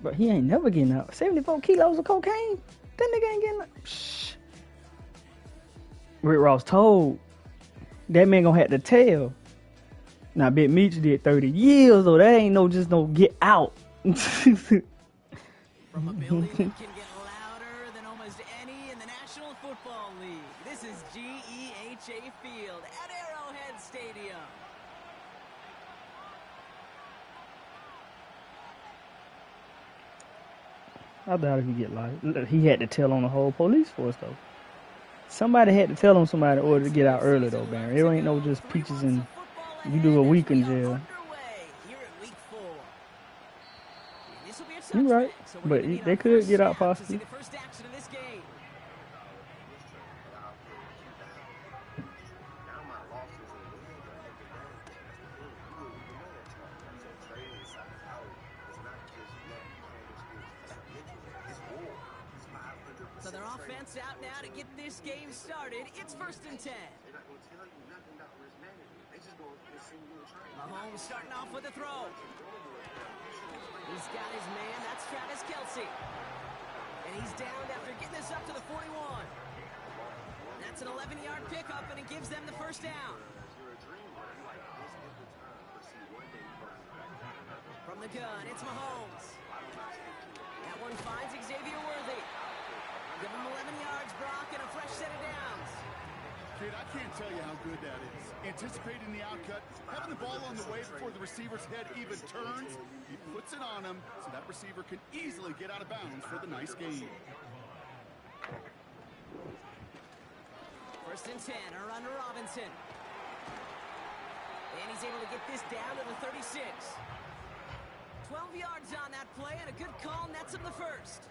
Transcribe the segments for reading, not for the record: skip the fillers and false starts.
But he ain't never getting out. 74 kilos of cocaine? That nigga ain't getting out. Shh. Rick Ross told that man gonna have to tell. Now, Big Meech did 30 years, so that ain't just no get out. From a building that can get louder than almost any in the National Football League. This is GEHA Field at Arrowhead Stadium. I doubt he could get live. He had to tell on the whole police force, though. Somebody had to tell him somebody in order to get out early, though, Barry. It ain't no just peaches and you do a week in jail. You're right, but they could get out possibly. So their offense out now to get this game started. It's 1st and 10. Mahomes starting off with a throw. He's got his man. That's Travis Kelce. And he's down after getting this up to the 41. That's an 11-yard pickup, and it gives them the first down. From the gun, it's Mahomes. That one finds Xavier Worthy. Give him 11 yards, Brock, and a fresh set of downs. Kid, I can't tell you how good that is. Anticipating the outcut, having the ball on the way before the receiver's head even turns, he puts it on him so that receiver can easily get out of bounds for the nice gain. 1st and 10, a run to Robinson. And he's able to get this down to the 36. 12 yards on that play, and a good call nets him the first.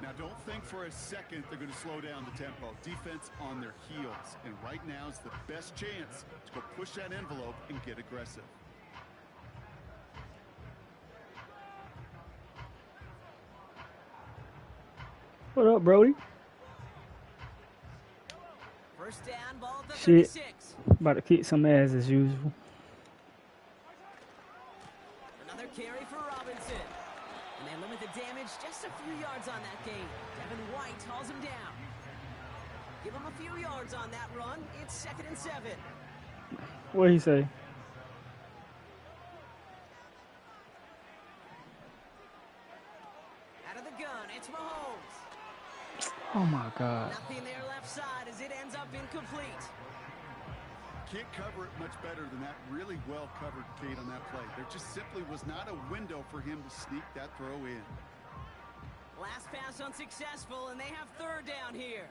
Now, don't think for a second they're going to slow down the tempo. Defense on their heels. And right now is the best chance to go push that envelope and get aggressive. What up, Brody? First down, ball at the 36. Shit. About to kick some ass as usual. Another carry for Robinson. And they limit the damage just a few yards on that gain. Devin White hauls him down. Give him a few yards on that run. It's 2nd and 7. What'd he say? Out of the gun, it's Mahomes. Oh, my God. Nothing there left side as it ends up incomplete. Can't cover it much better than that. Really well covered, Kate, on that play. There just simply was not a window for him to sneak that throw in. Last pass unsuccessful, and they have 3rd down here.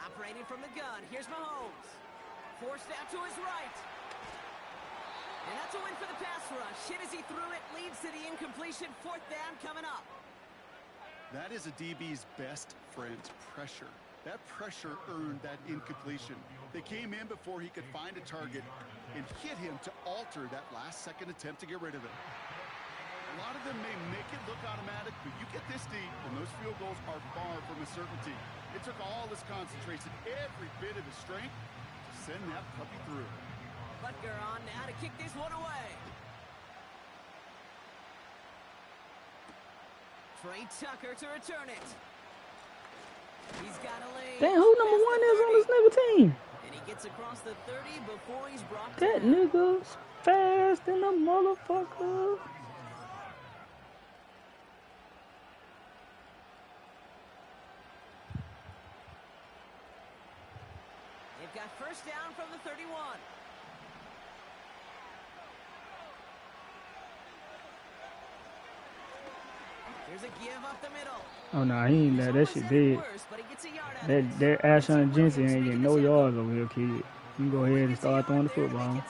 Operating from the gun, here's Mahomes. Forced out to his right. And that's a win for the pass rush. Hit as he threw it, leads to the incompletion. 4th down coming up. That is a DB's best friend, pressure. That pressure earned that incompletion. They came in before he could find a target and hit him to alter that last-second attempt to get rid of it. A lot of them may make it look automatic, but you get this deep, and those field goals are far from a certainty. It took all his concentration, every bit of his strength, to send that puppy through. Butker on now to kick this one away. Trey Tucker to return it. He's got a lane. Damn, who number 1 is on this nigga team? And he gets across the 30 before he's brought That down. nigga's fast in the motherfucker. They've got first down from the 31. Here's a give up the middle. Oh, nah, he ain't that. That shit dead. That Ashon Jensen ain't getting no yards over here, kid. You can go ahead and start throwing the football. Hey,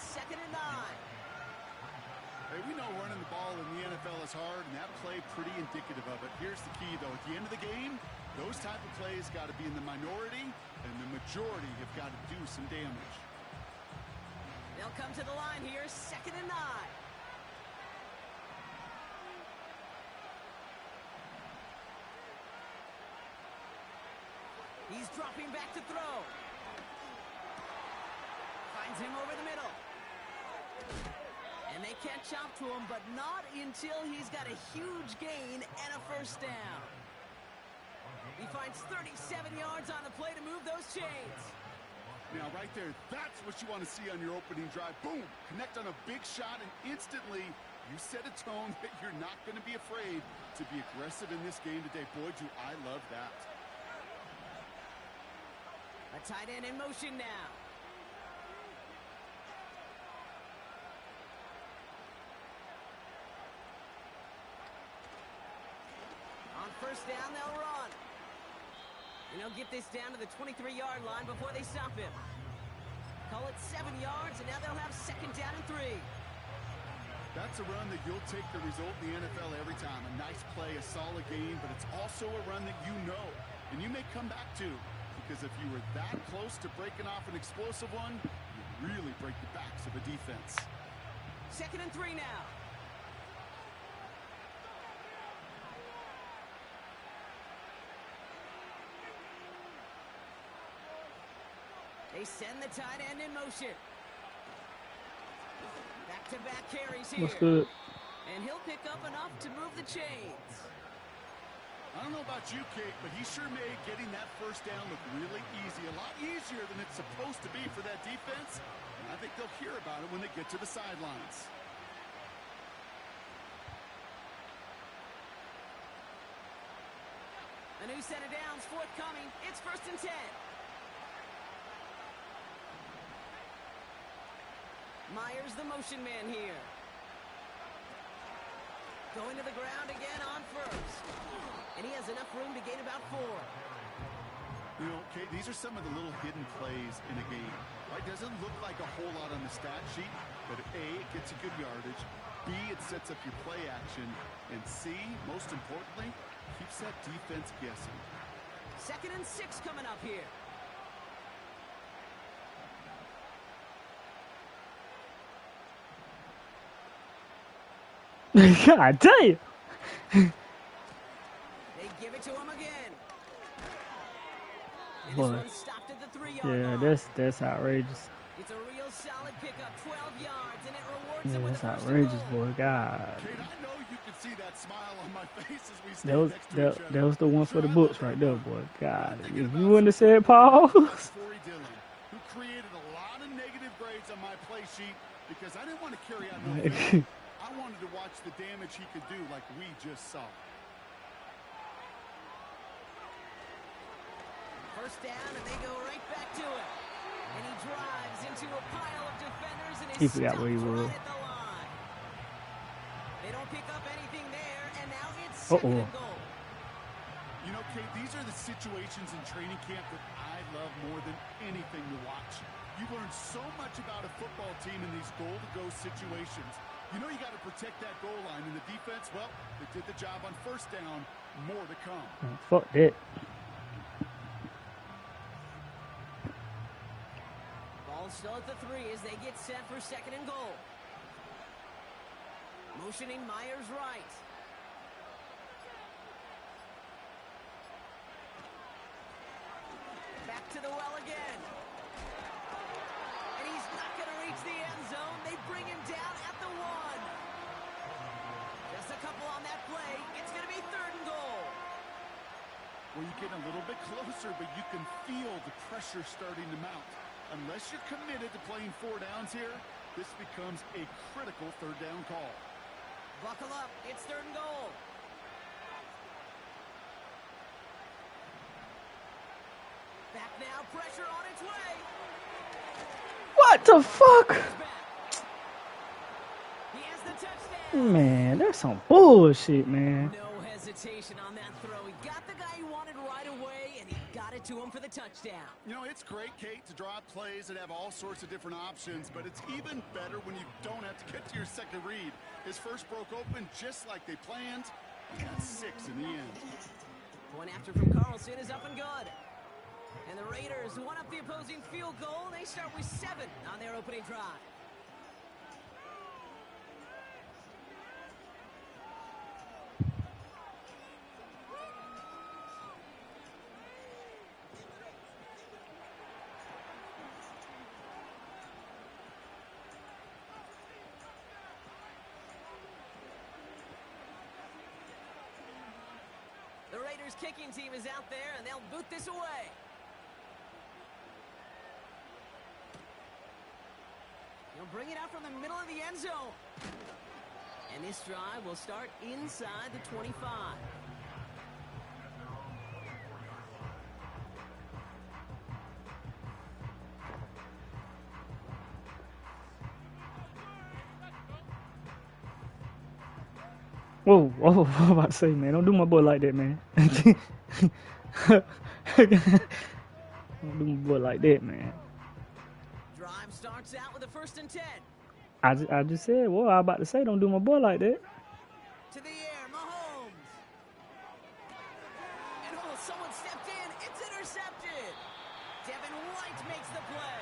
we know running the ball in the NFL is hard, and that play pretty indicative of it. Here's the key, though. At the end of the game, those type of plays got to be in the minority, and the majority have got to do some damage. They'll come to the line here, 2nd and 9. He's dropping back to throw. Finds him over the middle. And And they catch up to him, but not until he's got a huge gain and a first down. He finds 37 yards on the play to move those chains. Now, right there, that's what you want to see on your opening drive. Boom! Connect on a big shot, and instantly you set a tone that you're not going to be afraid to be aggressive in this game today. Boy, do I love that. A tight end in motion now. On first down, they'll run. And he'll get this down to the 23-yard line before they stop him. Call it 7 yards, and now they'll have second down and 3. That's a run that you'll take the result in the NFL every time. A nice play, a solid game, but it's also a run that you know, and you may come back to, because if you were that close to breaking off an explosive one, you really break the backs of a defense. Second and 3 now. They send the tight end in motion. Back-to-back carries here. What's good? And he'll pick up enough to move the chains. I don't know about you, Kate, but he sure made getting that first down look really easy. A lot easier than it's supposed to be for that defense. And I think they'll hear about it when they get to the sidelines. A new set of downs forthcoming. It's first and 10. Myers, the motion man here. Going to the ground again on first. And he has enough room to gain about 4. You know, Kate, these are some of the little hidden plays in a game. Right? Doesn't look like a whole lot on the stat sheet, but A, it gets you good yardage. B, it sets up your play action. And C, most importantly, keeps that defense guessing. Second and 6 coming up here. God damn! They give it to him again. And this one stopped at the 3-yard line. That's outrageous. It's a real solid pickup, 12 yards, and it rewards Yeah, him with that's a first and outrageous, goal. boy. God. Kate, I know you can see that smile on my face as we stand next to each other. That was the one for the Sure, books I right love there, that. boy. God. Thinking If about you wouldn't have said somebody pause. like Corey Dillon, who created a lot of negative grades on my play sheet because I didn't want to carry out no film. I wanted to watch the damage he could do like we just saw. First down, and they go right back to it. And he drives into a pile of defenders, and He is forgot stopped where he was. right at the line. They don't pick up anything there, and now it's second and goal. You know, Kate, these are the situations in training camp that I love more than anything to watch. You learn so much about a football team in these goal-to-go situations. You know you got to protect that goal line, and the defense, well, they did the job on first down. More to come. Fuck that. Ball still at the 3 as they get set for second and goal. Motioning Myers right. Back to the well again. And he's not going to reach the end zone. They bring him down at the 1. Just a couple on that play. It's going to be third and goal. Well, you get a little bit closer, but you can feel the pressure starting to mount. Unless you're committed to playing 4 downs here, this becomes a critical third down call. Buckle up. It's third and goal. Back now. Pressure on its way. What the fuck? He has the touchdown. Man, that's some bullshit, man. No hesitation on that throw. He got the guy he wanted right away, and he got it to him for the touchdown. You know, it's great, Kate, to draw up plays that have all sorts of different options, but it's even better when you don't have to get to your second read. His first broke open just like they planned, and that's 6 in the end. Point after from Carlson is up and good. And the Raiders won up the opposing field goal. They start with 7 on their opening drive. Raiders kicking team is out there, and they'll boot this away. He'll bring it out from the middle of the end zone. And this drive will start inside the 25. Whoa, whoa, I'm about to say, man, don't do my boy like that, man. Don't do my boy like that, man. Drive starts out with a 1st and 10. I just said, well, I was about to say, don't do my boy like that. To the air, Mahomes. And someone stepped in. It's intercepted. Devin White makes the play.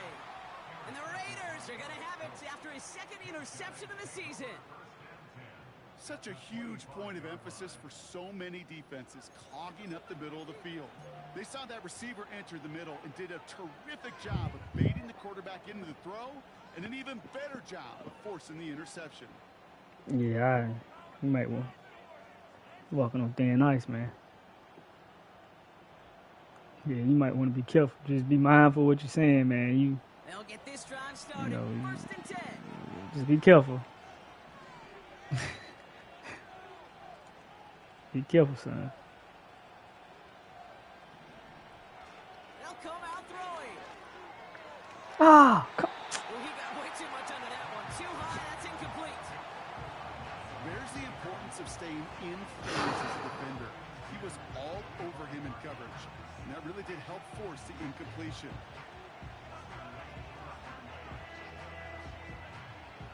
And the Raiders are going to have it after his 2nd interception of the season. Such a huge point of emphasis for so many defenses, clogging up the middle of the field. They saw that receiver enter the middle and did a terrific job of baiting the quarterback into the throw, and an even better job of forcing the interception. Yeah, you might want walking on thin ice, man. Yeah, you might want to be careful. Just be mindful of what you're saying, man. They'll get this drive started. 1st and 10. Just be careful. Be careful, son. They'll come out throwing. Ah! Well, he got way too much under that one. Too high, that's incomplete. There's the importance of staying in phase as a defender. He was all over him in coverage, and that really did help force the incompletion.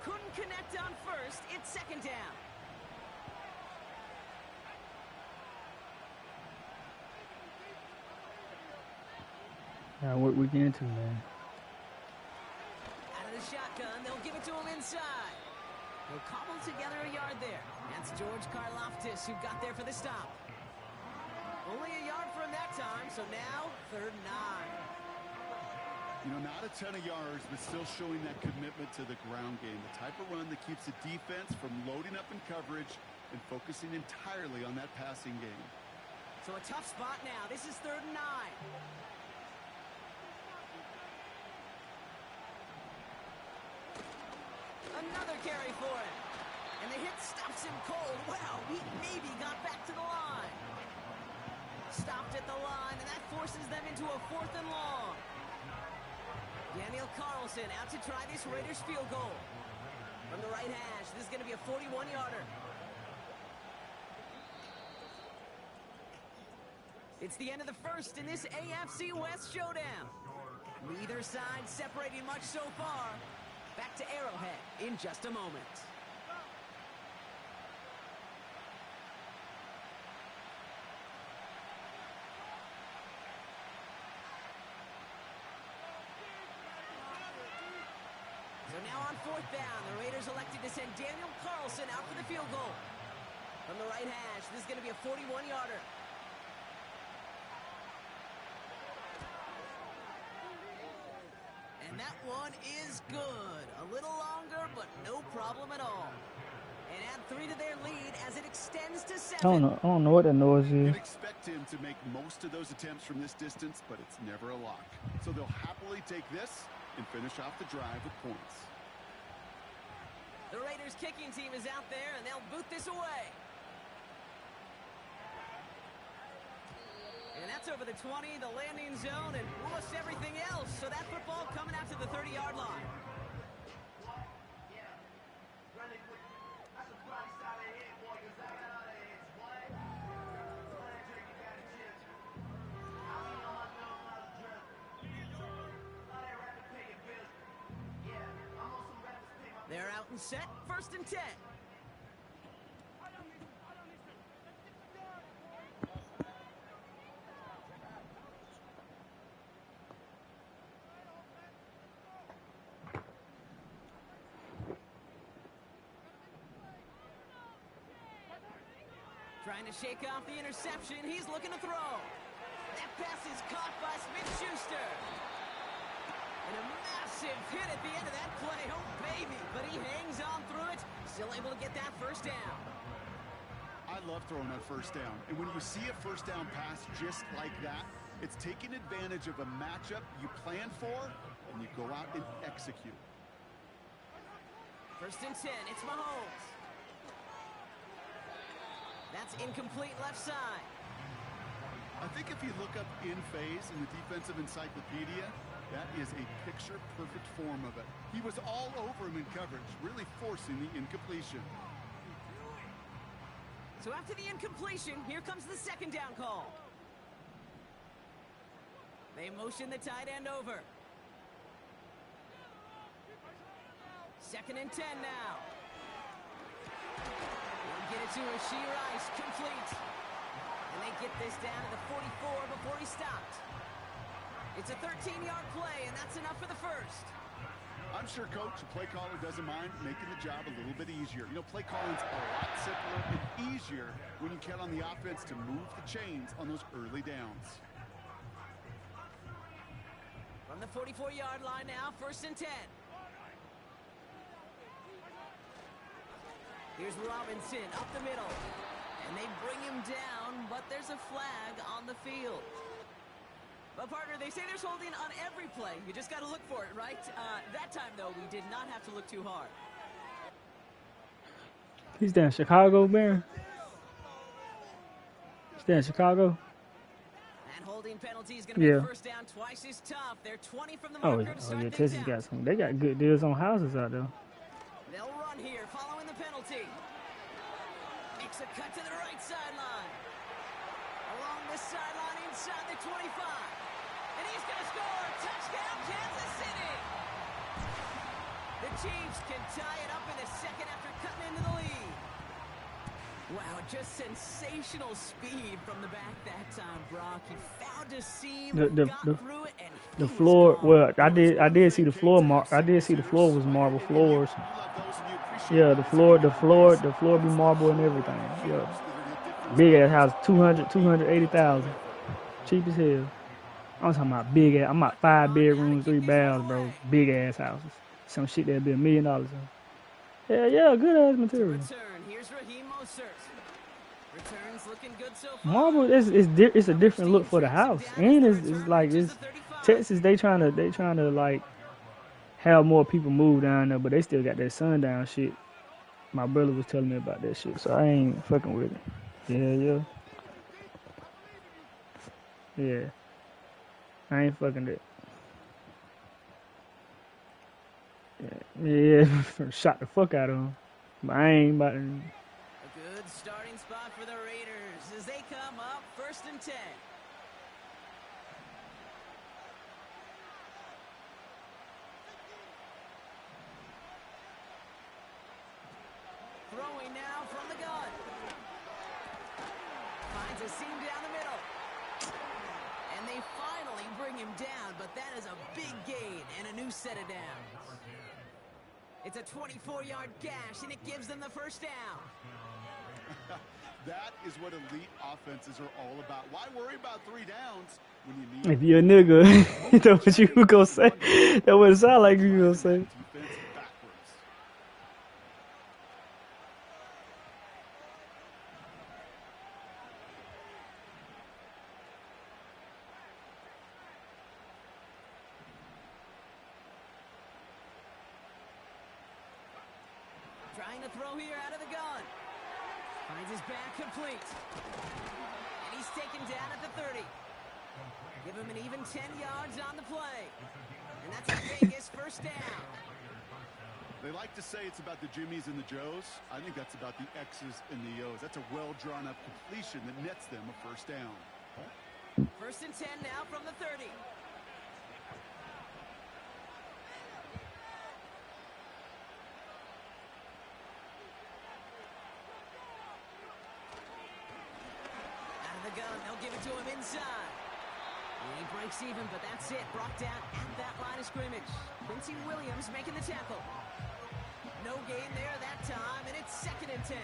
Couldn't connect on 1st. It's 2nd down. What we get into, man. Out of the shotgun, they'll give it to him inside. He'll cobble together a yard there. That's George Karlaftis who got there for the stop. Only a yard from that time, so now 3rd and 9. You know, not a ton of yards, but still showing that commitment to the ground game. The type of run that keeps the defense from loading up in coverage and focusing entirely on that passing game. So a tough spot now. This is 3rd and 9. Another carry for him. And the hit stops him cold. Wow, he maybe got back to the line. Stopped at the line, and that forces them into a 4th and long. Daniel Carlson out to try this Raiders field goal. From the right hash, this is going to be a 41-yarder. It's the end of the 1st in this AFC West showdown. Neither side separating much so far. Back to Arrowhead in just a moment. So now on 4th down, the Raiders elected to send Daniel Carlson out for the field goal. From the right hash, this is going to be a 41-yarder. And that one is good. A little longer, but no problem at all. And add 3 to their lead as it extends to 7. I don't know what that noise is. You'd expect him to make most of those attempts from this distance, but it's never a lock. So they'll happily take this and finish off the drive with points. The Raiders kicking team is out there, and they'll boot this away. And that's over the 20, the landing zone, and almost everything else. So that football coming out to the 30-yard line. They're out and set, 1st and 10. Trying to shake off the interception. He's looking to throw. That pass is caught by Smith-Schuster. And a massive hit at the end of that play. Oh, baby. But he hangs on through it. Still able to get that 1st down. I love throwing on first down. And when you see a first down pass just like that, it's taking advantage of a matchup you plan for, and you go out and execute. 1st and 10, it's Mahomes. That's incomplete left side. I think if you look up in phase in the defensive encyclopedia, that is a picture-perfect form of it. He was all over him in coverage, really forcing the incompletion. So after the incompletion, here comes the 2nd down call. They motion the tight end over. 2nd and 10 now. They'll get it to Rashee Rice, complete. And they get this down to the 44 before he stopped. It's a 13-yard play, and that's enough for the 1st. I'm sure Coach, the play caller, doesn't mind making the job a little bit easier. You know, play calling's a lot simpler and easier when you count on the offense to move the chains on those early downs. From the 44-yard line now, 1st and 10. Here's Robinson up the middle. And they bring him down, but there's a flag on the field. But, partner, they say there's holding on every play. You just got to look for it, right? That time, though, we did not have to look too hard. He's down in Chicago, man. He's down in Chicago. That holding penalty is going to make 1st down twice as tough. They're 20 from the marker to start things Texas out. got some. They got good deals on houses out there. They'll run here following the penalty. Makes a cut to the right sideline. Along the sideline inside the 25. And he's going to score. Touchdown, Kansas City. The Chiefs can tie it up in the 2nd after cutting into the lead. Wow, just sensational speed from the back that time, Brock. He found a seam, got through it, and the floor. Well, I did see the floor. I did see the floor was marble floors. Yeah, the floor be marble and everything. Yeah, big ass house, 280,000, cheap as hell. I'm talking about big ass. I'm about 5 bedrooms, 3 baths, bro. Big ass houses. Some shit that'd be $1 million. Hell yeah, good ass material. Here's Raheem Mostert. Returns looking good so far. Marble it's a different look for the house, and it's like Texas. They trying to like have more people move down there, but they still got that sundown shit. My brother was telling me about that shit, so I ain't fucking with it. Yeah. I ain't fucking it. Yeah, shot the fuck out of him. But I ain't about to. A good starting spot for the Raiders as they come up 1st and 10. Throwing now from the gun. Finds a seam down the middle. And they finally bring him down, but that is a big gain and a new set of downs. It's a 24-yard gash, and it gives them the 1st down. That is what elite offenses are all about. Why worry about 3 downs when you need... If you're a nigga, that's what you gonna say. That what it sound like you gonna say. Trying to throw here out of the gun. Finds his back complete. And he's taken down at the 30. Give him an even 10 yards on the play. And that's a Vegas 1st down. They like to say it's about the Jimmies and the Joes. I think that's about the X's and the O's. That's a well-drawn-up completion that nets them a 1st down. 1st and 10 now from the 30. Gun. They'll give it to him inside. And he breaks even, but that's it. Brought down at that line of scrimmage. Quincy Williams making the tackle. No gain there that time, and it's 2nd and 10.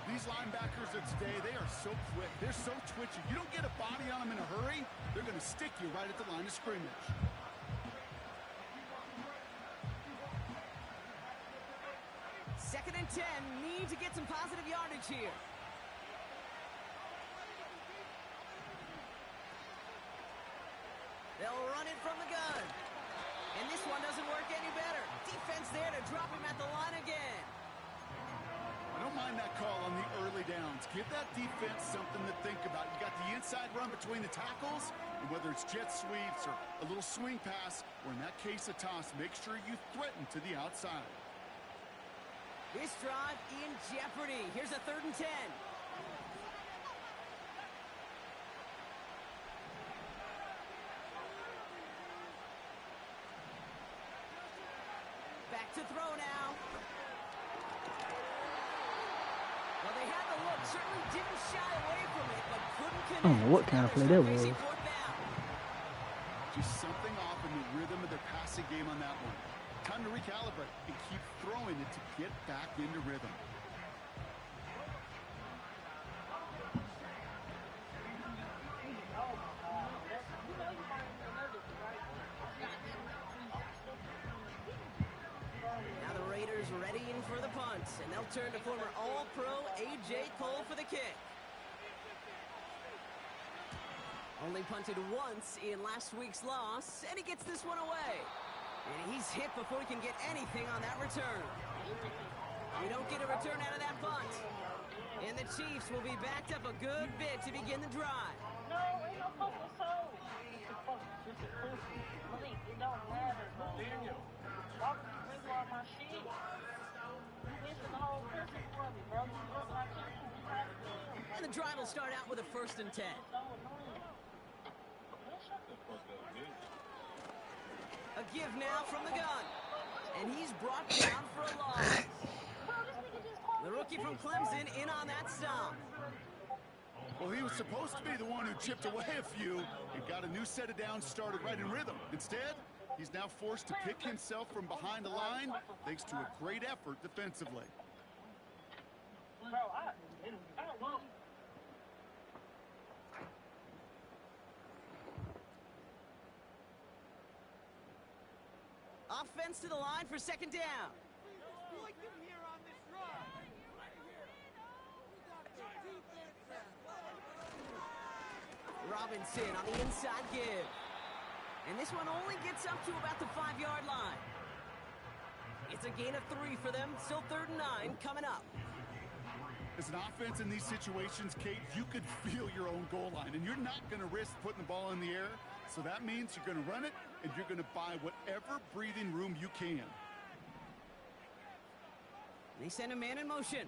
These linebackers of today, they are so quick. They're so twitchy. You don't get a body on them in a hurry, they're going to stick you right at the line of scrimmage. 10 need to get some positive yardage here. They'll run it from the gun. And this one doesn't work any better. Defense there to drop him at the line again. I don't mind that call on the early downs. Give that defense something to think about. You got the inside run between the tackles, and whether it's jet sweeps or a little swing pass, or in that case a toss, make sure you threaten to the outside. This drive in jeopardy. Here's a 3rd and 10. Back to throw now. Well, they had the look, certainly didn't shy away from it, but couldn't connect. I don't know what kind of play that was. Just something off in the rhythm of their passing game on that one. Time to recalibrate and keep throwing it to get back into rhythm. Now the Raiders readying for the punt, and they'll turn to former All-Pro A.J. Cole for the kick. Only punted once in last week's loss, and he gets this one away. And he's hit before he can get anything on that return. We don't get a return out of that punt. And the Chiefs will be backed up a good bit to begin the drive. No, ain't no fucking soul. Malik, it don't matter, bro. Daniel. Why would you bring all my shit? You missing the whole person for me, bro. You look like you. And the drive will start out with a 1st and 10. A give now from the gun. And he's brought down for a loss. The rookie from Clemson in on that stop. Well, he was supposed to be the one who chipped away a few and got a new set of downs started right in rhythm. Instead, he's now forced to pick himself from behind the line thanks to a great effort defensively. Bro, I don't know. Offense to the line for 2nd down. Robinson on the inside give. And this one only gets up to about the 5-yard line. It's a gain of 3 for them. Still 3rd and 9 coming up. As an offense in these situations, Kate, you could feel your own goal line, and you're not going to risk putting the ball in the air. So that means you're going to run it, and you're going to buy whatever breathing room you can. They send a man in motion.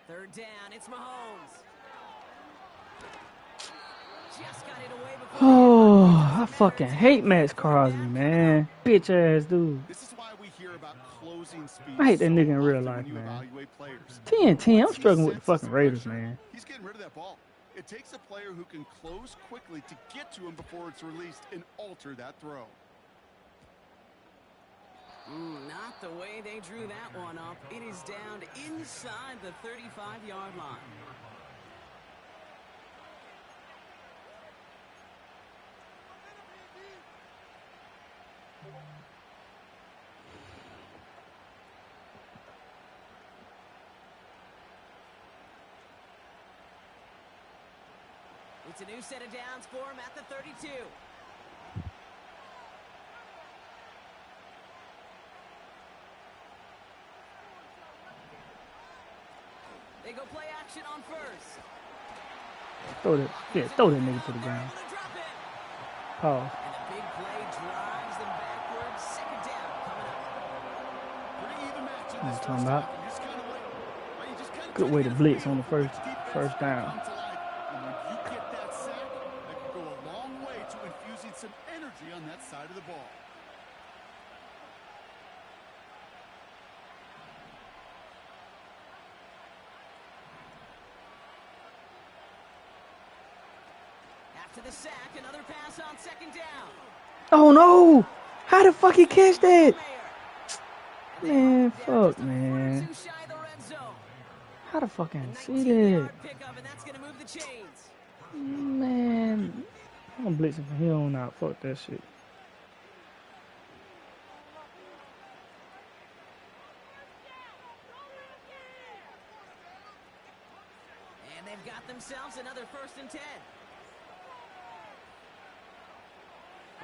Third down, it's Mahomes. Just got it away before. Oh, I fucking hate Max Crosby, man. Bitch ass dude. This is why we hear about closing speed. I hate that nigga in real life, man. 10-10, I'm struggling with the fucking Raiders, man. He's getting rid of that ball. It takes a player who can close quickly to get to him before it's released and alter that throw. Not the way they drew that one up. It is down inside the 35-yard line. It's a new set of downs for him at the 32. They go play action on first. Throw that nigga to the ground. Pause. And the big play drives them backwards. 2nd down coming up. Pretty even match in What this you talking about? You just kinda wait. Right, you just kinda Good way to take blitz it. on the first down. Come to life. And when you get that sack, that can go a long way to infusing some energy on that side of the ball. After the sack, another pass on 2nd down. Oh no! How the fuck he catch that? Man, fuck, man. Too shy of the red zone. How the fuck I see 19-yard that? pickup, and that's going to move the chains. Man, I'm blitzing from here on out. Fuck that shit. And they've got themselves another 1st and 10.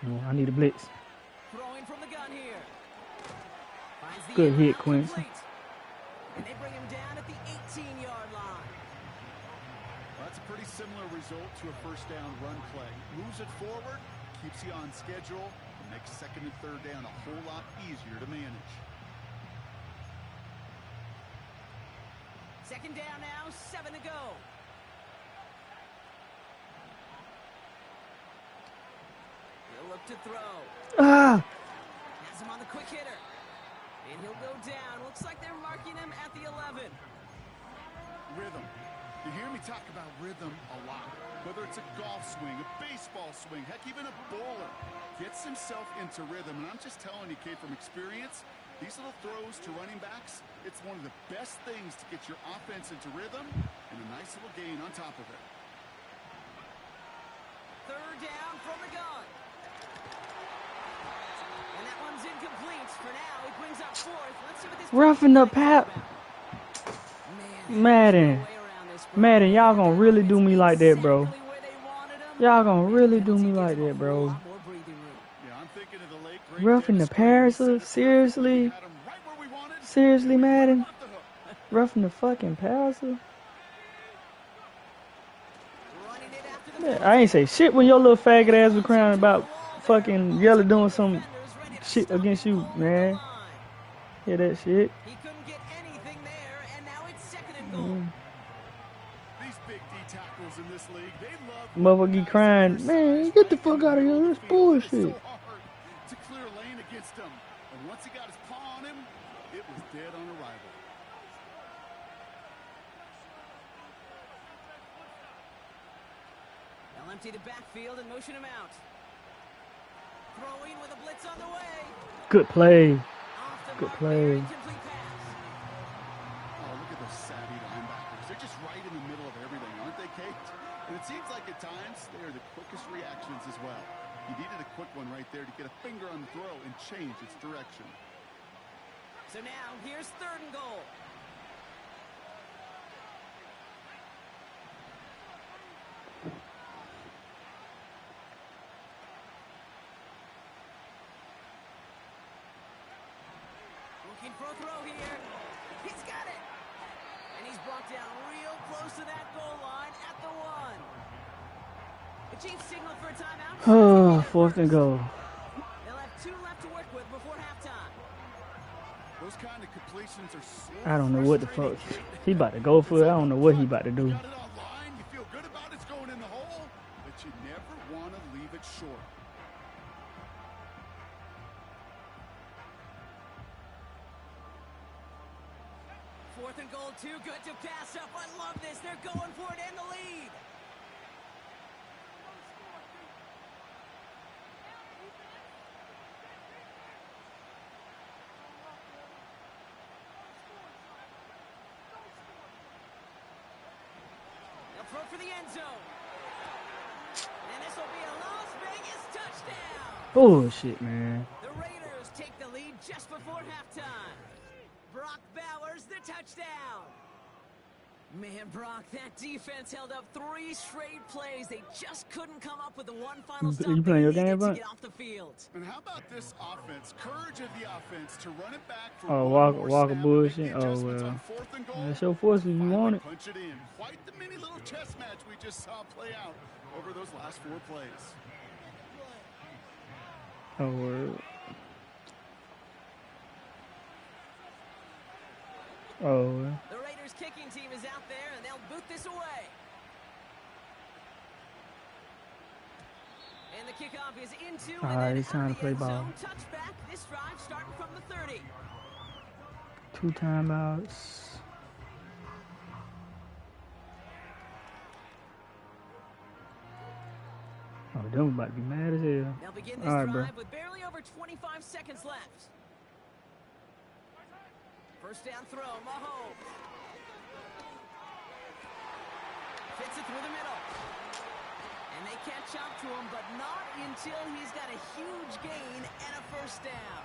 Come on, I need a blitz. Throwing from the gun here. Finds the Good end hit, route Quincy. complete. And they bring him down at the 18-yard line. Well, that's a pretty similar result to a 1st down run play. Moves it forward, keeps you on schedule, and makes 2nd and 3rd down a whole lot easier to manage. 2nd down now, 7 to go. He'll look to throw. Ah! Has him on the quick hitter. And he'll go down. Looks like they're marking him at the 11. Rhythm. You hear me talk about rhythm a lot. Whether it's a golf swing, a baseball swing, heck, even a bowler gets himself into rhythm. And I'm just telling you, Kate, from experience, these little throws to running backs, it's one of the best things to get your offense into rhythm and a nice little gain on top of it. 3rd down from the gun. And that one's incomplete. For now, he brings up 4th. Let's see what this Roughing the pap. Madden. Madden, y'all gonna really do me like that, bro. Y'all gonna really do me like that, bro. Yeah, I'm thinking of the late great Roughing the passer? Seriously? Seriously, Madden? Roughing the fucking passer? Yeah, I ain't say shit when your little faggot ass was crying about fucking Yellow doing some shit against you, man. Hear that shit? He couldn't get anything there, and now it's 2nd and goal. These big D tackles in this league, they love Motherfucker keep crying, man, get the fuck out of here, that's bullshit. so hard to clear lane against him. And once he got his paw on him, it was dead on arrival. They'll empty the backfield and motion him out. Throwing with a blitz on the way. Good play. Off the Good mark play. there, incomplete pass. Oh, look at those savvy linebackers. They're just right in the middle of everything, aren't they, Kate? And it seems like at times they are the quickest reactions as well. You needed a quick one right there to get a finger on the throw and change its direction. So now, here's 3rd and goal. Looking for a throw here. He's got it. And he's brought down real close to that goal line at the 1. The Chiefs signal for a timeout. Oh, 4th and goal. They'll have 2 left to work with before halftime. Those kind of completions are so I don't know what the fuck. He about to go for it. I don't know what he about to do. You got it online, you feel good about it's going in the hole, but you never want to leave it short. Fourth and goal, too good to pass up. I love this. They're going for it and the lead. They'll throw for the end zone. And this will be a Las Vegas touchdown. Bullshit, man. The Raiders take the lead just before halftime. Brock Bowers, the touchdown. Man, Brock, that defense held up 3 straight plays. They just couldn't come up with the one final stop You playing your they game, needed to bud? get off the field. And how about this offense? Courage of the offense to run it back for Oh, one more Walker snap, bullshit. make the Oh, adjustments well. on 4th and goal. That's your force if you Finally want it. punch it in. Quite the mini little chess match we just saw play out over those last 4 plays. Oh, word. Oh, well. The Raiders kicking team is out there, and they'll boot this away. And the kickoff is into All and right, then it's time out to of the play end ball. zone. Touchback. This drive starting from the 30. 2 timeouts. Oh, them about to be mad as hell. They'll begin this All right, drive bro. with barely over 25 seconds left. First down throw, Mahomes. Fits it through the middle. And they catch up to him, but not until he's got a huge gain and a first down.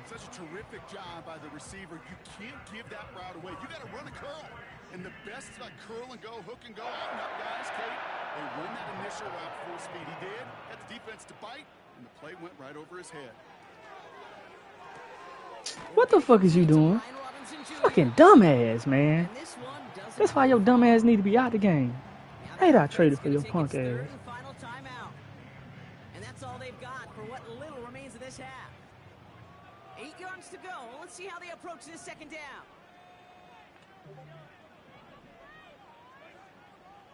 Such a terrific job by the receiver. You can't give that route away. You got to run a curl. And the best curl and go, hook and go, out and up guys, Kate. They run that initial route full speed. He did. Got the defense to bite, and the play went right over his head. What the fuck is you doing? Fucking dumbass, man. That's why your dumb ass need to be out the game. Hate I traded for your punk ass. And that's all they've got for what little remains of this half. 8 yards to go. Let's see how they approach this second down.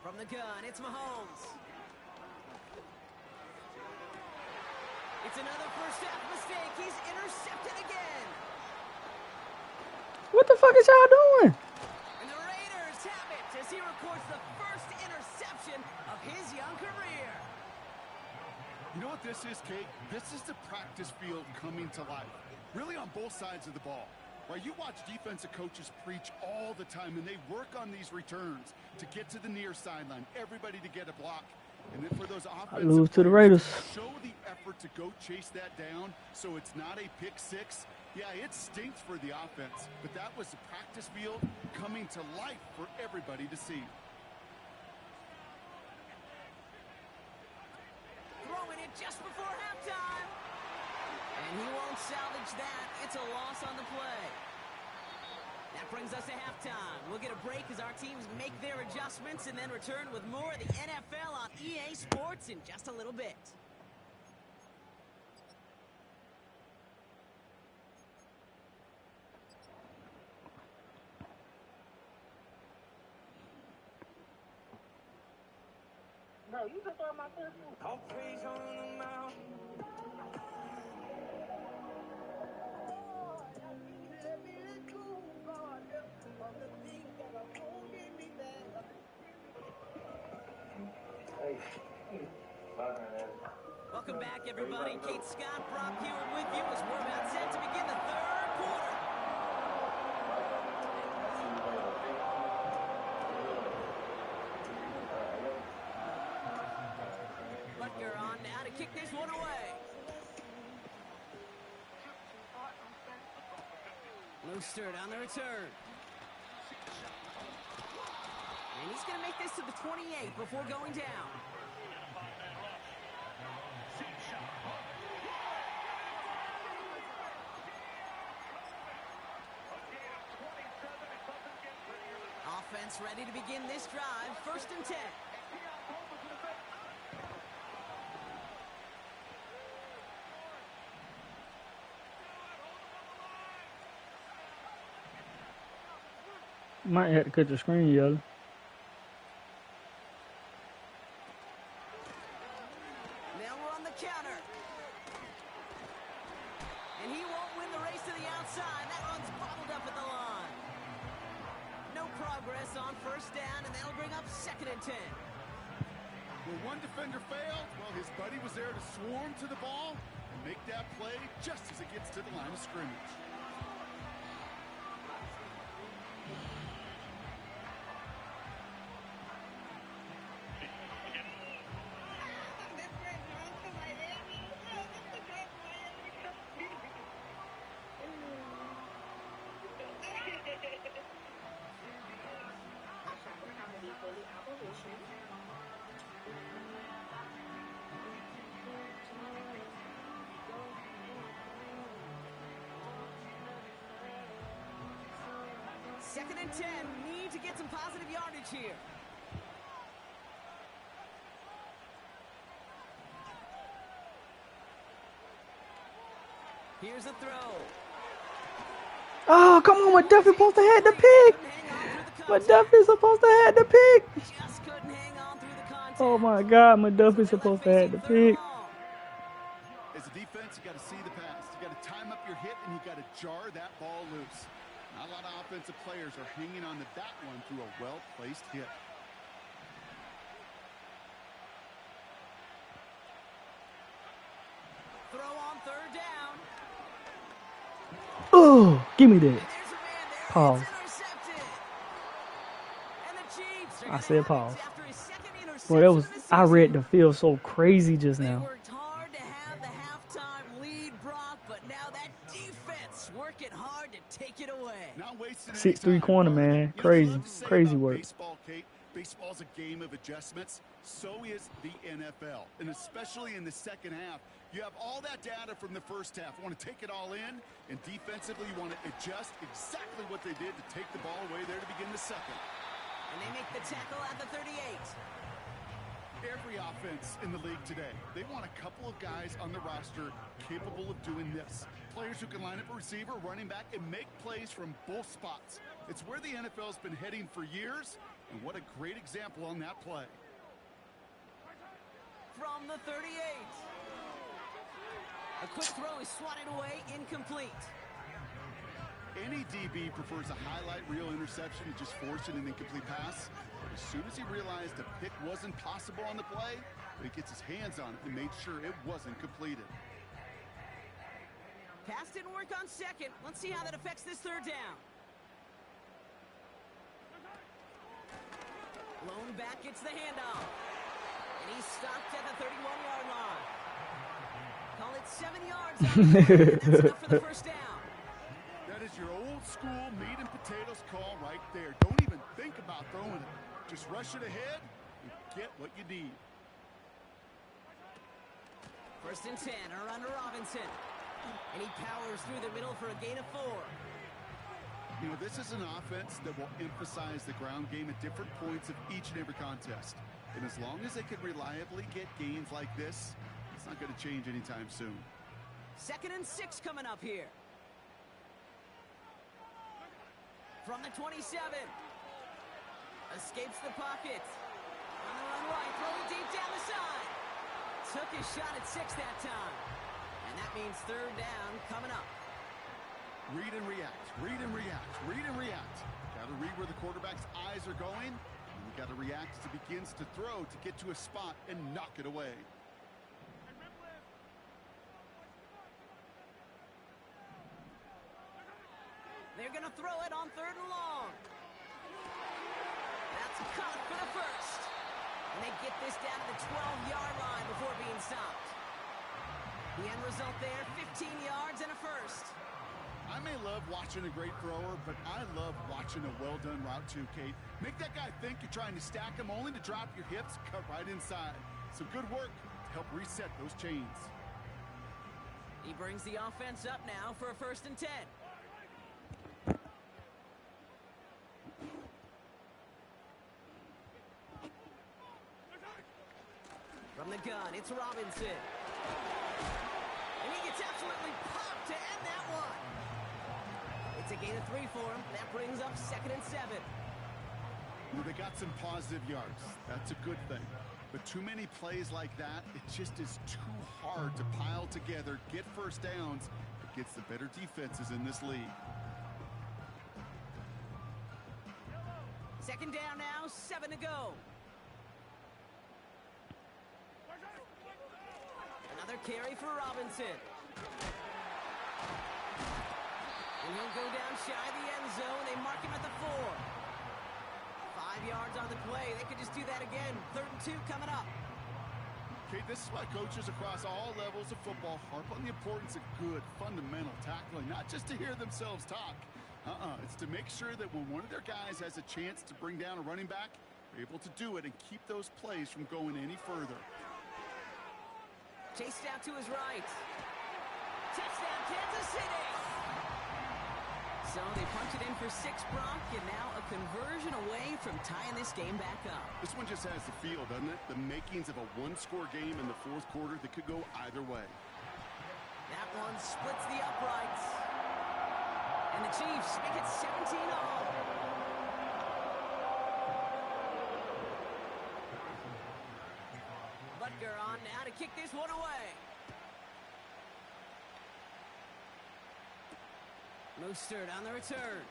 From the gun, it's Mahomes. It's another first half mistake. He's intercepted again. What the fuck is y'all doing? And the Raiders have it as he records the first interception of his young career. You know what this is, Kate? This is the practice field coming to life. Really on both sides of the ball. Right, you watch defensive coaches preach all the time, and they work on these returns to get to the near sideline, everybody to get a block. And then for those offensive lose to the Raiders. Show the effort to go chase that down so it's not a pick six. Yeah, it stinks for the offense, but that was the practice field coming to life for everybody to see. Throwing it just before halftime. And he won't salvage that. It's a loss on the play. That brings us to halftime. We'll get a break as our teams make their adjustments and then return with more of the NFL on EA Sports in just a little bit. Bro, you can throw my pistol. All praise on the mountain. Welcome back, everybody. Kate Scott, Brock Hewitt with you as we're about set to begin the third quarter. Butker on now to kick this one away. Mostert on the return. And he's going to make this to the 28 before going down. Offense ready to begin this drive. 1st and 10. Might have to cut the screen, yellow. Now we're on the counter. And he won't win the race to the outside. That one's bottled up at the line. No progress on 1st down, and that'll bring up 2nd and 10. Well, one defender failed. Well, his buddy was there to swarm to the ball and make that play just as it gets to the line of scrimmage. Second and 10. Need to get some positive yardage here. Here's a throw. Oh, come on, McDuffie's supposed to have the pick. McDuffie's supposed to have the pick. Just couldn't hang on through the contact. Oh my God, McDuffie's supposed to have the pick. As a defense, you got to see the pass. You got to time up your hit, and you got to jar that ball loose. Not a lot of offensive players are hanging on to that one through a well-placed hit. Throw on 3rd down. Oh, give me that. There's a man there. Pause. It's intercepted. And the Chiefs are I said gonna have pause. it after his 2nd interception. Well, that interception was, of the I season. read the field so crazy just They now. worked hard to have the halftime lead, Brock, but now that defense working hard to take it away. Not wasting any 6'3" time. corner, man. You know, you Crazy. love to say Crazy about work. baseball, Kate. Baseball's a game of adjustments. So is the NFL. And especially in the second half, you have all that data from the first half. You want to take it all in, and defensively you want to adjust exactly what they did to take the ball away there to begin the second. And they make the tackle at the 38. Every offense in the league today, they want a couple of guys on the roster capable of doing this. Players who can line up a receiver, running back, and make plays from both spots. It's where the NFL's been heading for years, and what a great example on that play. From the 38. A quick throw is swatted away, incomplete. Any DB prefers a highlight reel interception to just forcing an incomplete pass. But as soon as he realized a pick wasn't possible on the play, he gets his hands on it and made sure it wasn't completed. Pass didn't work on second. Let's see how that affects this third down. Lone back gets the handoff. And he's stopped at the 31-yard line. Call it 7 yards on the board, and that's enough for the first down. That is your old school meat and potatoes call right there. Don't even think about throwing it. Just rush it ahead and get what you need. First and 10, around to Robinson. And he powers through the middle for a gain of 4. You know, this is an offense that will emphasize the ground game at different points of each and every contest. And as long as they can reliably get gains like this, it's not going to change anytime soon. 2nd and 6 coming up here. From the 27. Escapes the pocket. On the run right, throwing deep down the side. Took his shot at 6 that time. And that means third down coming up. Read and react, read and react, read and react. Got to read where the quarterback's eyes are going, and you got to react as he begins to throw to get to a spot and knock it away. They're going to throw it on 3rd and long. That's caught for the first. And they get this down to the 12-yard line before being stopped. The end result there, 15 yards and a first. I may love watching a great thrower, but I love watching a well-done route too, Kate. Make that guy think you're trying to stack him only to drop your hips, cut right inside. Some good work to help reset those chains. He brings the offense up now for a 1st and 10. From the gun, it's Robinson. And he gets absolutely popped to end that one. It's a gain of 3 for him. That brings up 2nd and 7. Well, they got some positive yards. That's a good thing. But too many plays like that, it just is too hard to pile together, get first downs against the better defenses in this league. 2nd down now, 7 to go. Another carry for Robinson. And he'll go down shy of the end zone. They mark him at the 4. 5 yards on the play. They could just do that again. 3rd and 2 coming up. Okay, this is why coaches across all levels of football harp on the importance of good, fundamental tackling, not just to hear themselves talk. It's to make sure that when one of their guys has a chance to bring down a running back, they're able to do it and keep those plays from going any further. Chased out to his right. Touchdown, Kansas City! So they punch it in for 6, Brock, and now a conversion away from tying this game back up. This one just has the feel, doesn't it? The makings of a one-score game in the 4th quarter that could go either way. That one splits the uprights. And the Chiefs make it 17-all. Butker on now to kick this one away. Mostert on the return.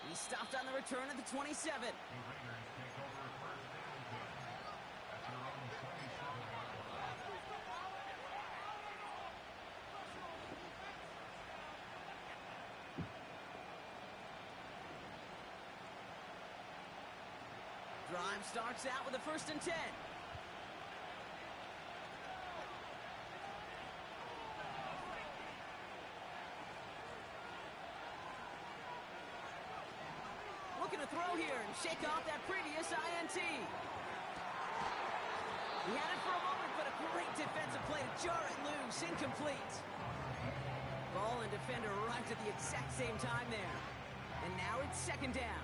He stopped on the return at the 27. Drive Halftime starts out with a 1st and 10. Looking to throw here and shake off that previous INT. He had it for a moment, but a great defensive play to jar it loose. Incomplete. Ball and defender arrived at the exact same time there. And now it's 2nd down.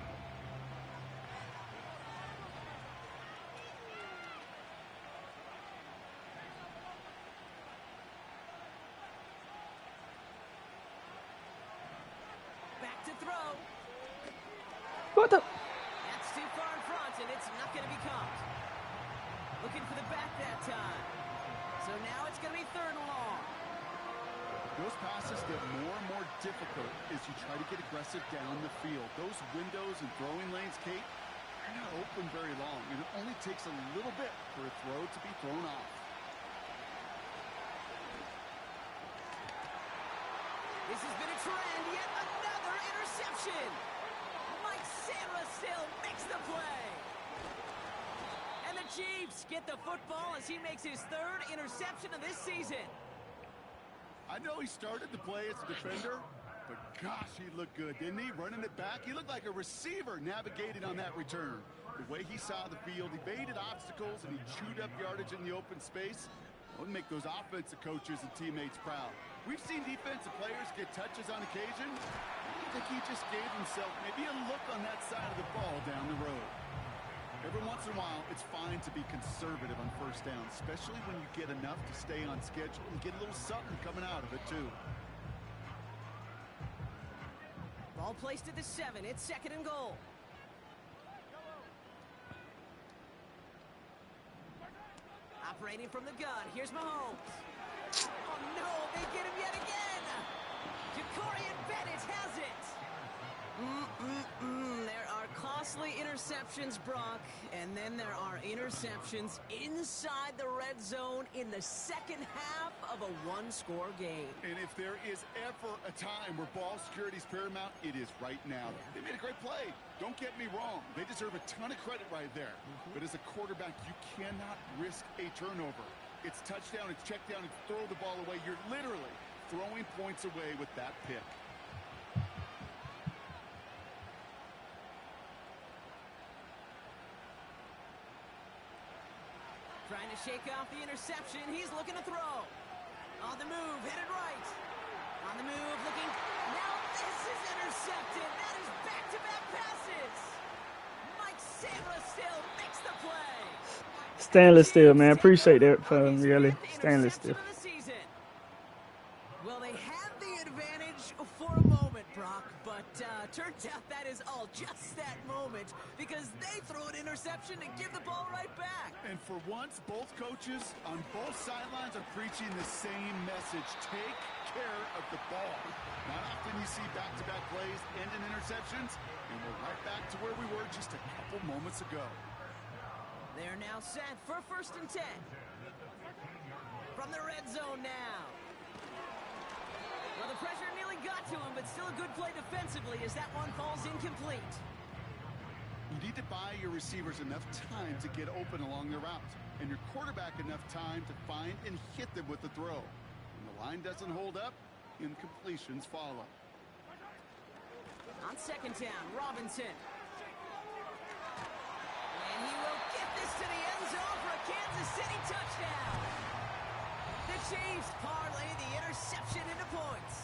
Back to throw. What the? That's too far in front, and it's not going to be caught. Looking for the back that time. So now it's going to be 3rd and long. Those passes get more and more difficult as you try to get aggressive down the field. Those windows and throwing lanes, Kate, they're not open very long, and it only takes a little bit for a throw to be thrown off. This has been a trend. Yet another interception. Mike Sarah still makes the play. And the Chiefs get the football as he makes his 3rd interception of this season. I know he started the play as a defender, but gosh, he looked good, didn't he? Running it back, he looked like a receiver navigating on that return. The way he saw the field, he evaded obstacles, and he chewed up yardage in the open space. That would make those offensive coaches and teammates proud. We've seen defensive players get touches on occasion. I think he just gave himself maybe a look on that side of the ball down the road. Every once in a while, it's fine to be conservative on 1st down, especially when you get enough to stay on schedule and get a little something coming out of it, too. Ball placed at the 7. It's 2nd and goal. Operating from the gun. Here's Mahomes. Oh, no. They get him yet again. Jacorian Bennett has it. There are costly interceptions, Brock, and then there are interceptions inside the red zone in the 2nd half of a 1-score game. And if there is ever a time where ball security is paramount, it is right now. They made a great play. Don't get me wrong. They deserve a ton of credit right there. But as a quarterback, you cannot risk a turnover. It's touchdown, it's check down, it's throw the ball away. You're literally throwing points away with that pick. Trying to shake off the interception. He's looking to throw. On the move, headed right. On the move, looking. Now this is intercepted. That is back-to-back passes. Mike Sarah still makes the play. Stainless steel, man. Appreciate that for him, really. Stainless steel. Well, they had the advantage for a moment, Brock, but turns out that is all just that moment because they throw an interception and give the ball right back. And for once, both coaches on both sidelines are preaching the same message. Take care of the ball. Not often you see back-to-back plays end in interceptions, and we're right back to where we were just a couple moments ago. They're now set for 1st and 10. From the red zone now. Well, the pressure nearly got to him, but still a good play defensively as that one falls incomplete. You need to buy your receivers enough time to get open along their route, and your quarterback enough time to find and hit them with the throw. When the line doesn't hold up, incompletions follow. On 2nd down, Robinson. And he will get this to the end zone for a Kansas City touchdown. The Chiefs parlay the interception into points.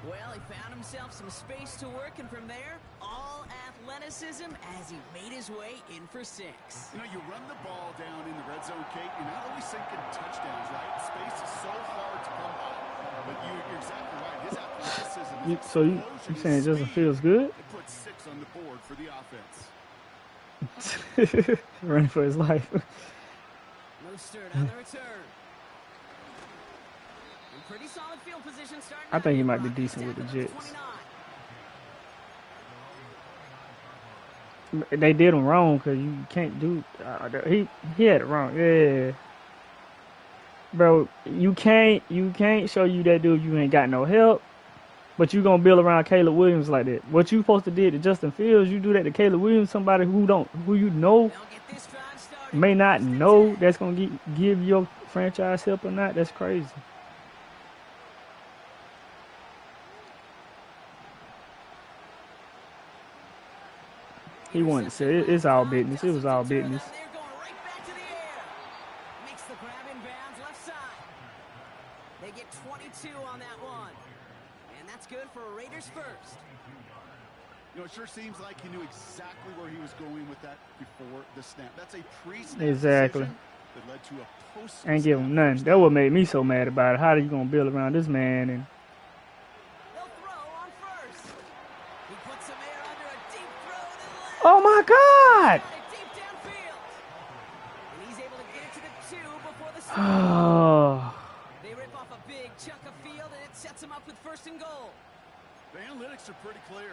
Well, he found himself some space to work, and from there, all athleticism as he made his way in for 6. You know, you run the ball down in the red zone, Kate, you're not always thinking touchdowns, right? Space is so hard to come by. But you're exactly right. His athleticism. So you saying it just feels good? It puts 6 on the board for the offense. Running for his life. Mostert on the return. In pretty solid field position starting. I think he might be decent with the Jets. They did him wrong because you can't do. He had it wrong. Yeah, bro. You can't show you that dude. You ain't got no help. But you gonna build around Caleb Williams like that. What you supposed to do to Justin Fields, you do that to Caleb Williams, somebody who you know They'll get this drive started. may not 1st and know 10. that's gonna give your franchise help or not. That's crazy. He wanted to say it's all business. It was all business. They're going right back to the air. Makes the grab in bounds left side. They get 22 on that one. And that's good for Raiders first. You know, it sure seems like he knew exactly where he was going with that before the snap. That's a pre-snap Exactly. decision that led to a post. Ain't give him nothing. That what made me so mad about it. How are you gonna build around this man? And They'll throw on first. He puts some air under a deep throw to the left. oh my God! Got it deep downfield. And he's able to get it to the 2 before the stop. Oh, They rip off a big chunk of field, and it sets him up with 1st and goal. The analytics are pretty clear.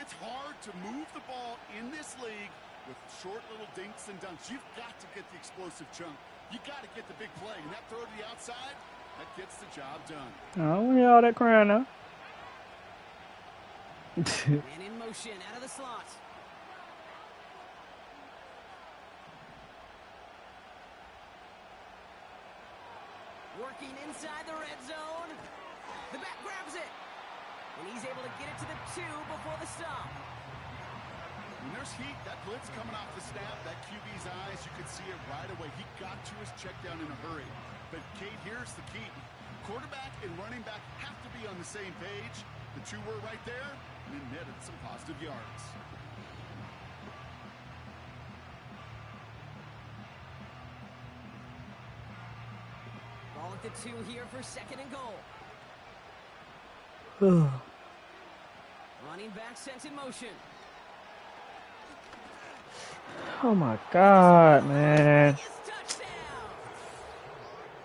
It's hard to move the ball in this league with short little dinks and dunks. You've got to get the explosive chunk. You got to get the big play. And that throw to the outside, that gets the job done. I don't hear all that crying now. And in motion, out of the slot. Working inside the red zone. The back grabs it. And he's able to get it to the 2 before the stop. When there's heat, that blitz coming off the snap, that QB's eyes, you could see it right away. He got to his check down in a hurry. But, Kate, here's the key. Quarterback and running back have to be on the same page. The two were right there, and it netted some positive yards. Ball at the 2 here for 2nd and goal. Running back sent in motion. Oh my God, man. Touchdown!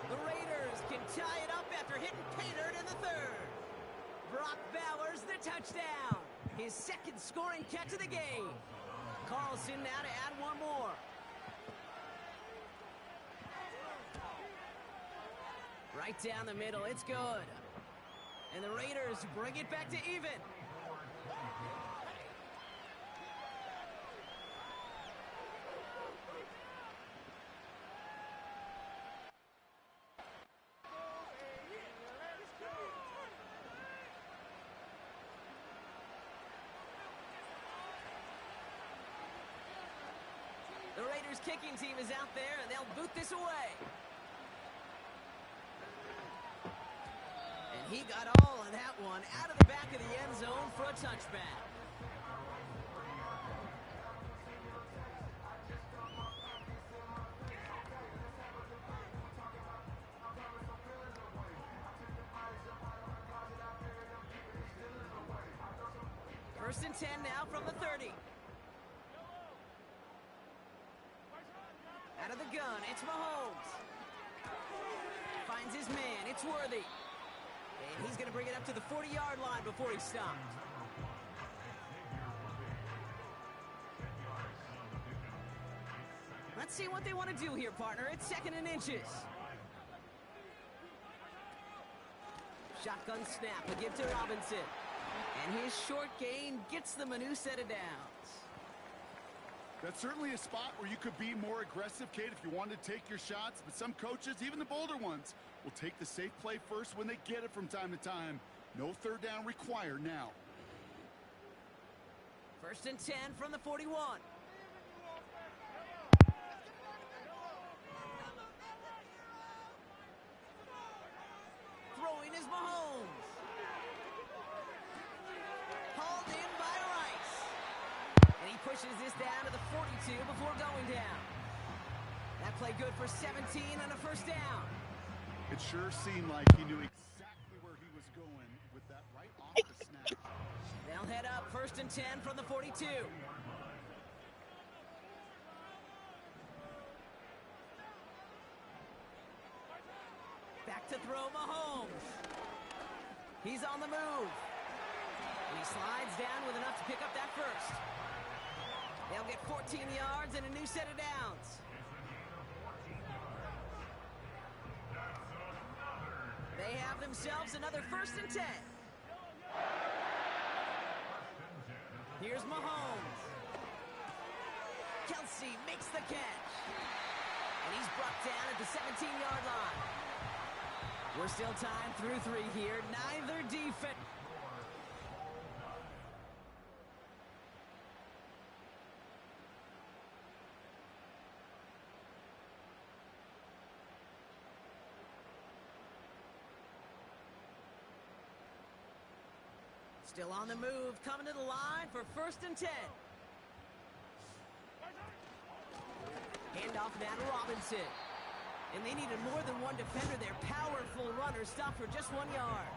The Raiders can tie it up after hitting pay dirt in the 3rd. Brock Bowers the touchdown. His 2nd scoring catch of the game. Carlson now to add one more. Right down the middle, it's good. And the Raiders bring it back to even. The Raiders kicking team is out there, and they'll boot this away. And he got all of that one out of the back of the end zone for a touchback. First and 10 now from the 30. Out of the gun, it's Mahomes. Finds his man, it's Worthy. And he's going to bring it up to the 40-yard line before he's stopped. Let's see what they want to do here, partner. It's 2nd and inches. Shotgun snap, a give to Robinson. And his short gain gets them a new set of downs. That's certainly a spot where you could be more aggressive, Kate, if you wanted to take your shots. But some coaches, even the bolder ones, will take the safe play first when they get it from time to time. No 3rd down required now. First and 10 from the 41. Throwing is Mahomes. Hauled in by Rice. And he pushes this down to the 42 before going down. That play good for 17 and a 1st down. It sure seemed like he knew exactly where he was going with that right off the snap. They'll head up 1st and 10 from the 42. Back to throw Mahomes. He's on the move. And he slides down with enough to pick up that 1st. They'll get 14 yards and a new set of downs. They have themselves another 1st and 10. Here's Mahomes. Kelsey makes the catch. And he's brought down at the 17-yard line. We're still tied through 3 here. Neither defense. Still on the move, coming to the line for 1st and 10. Handoff now to Robinson. And they needed more than one defender there. Powerful runner, stopped for just 1 yard.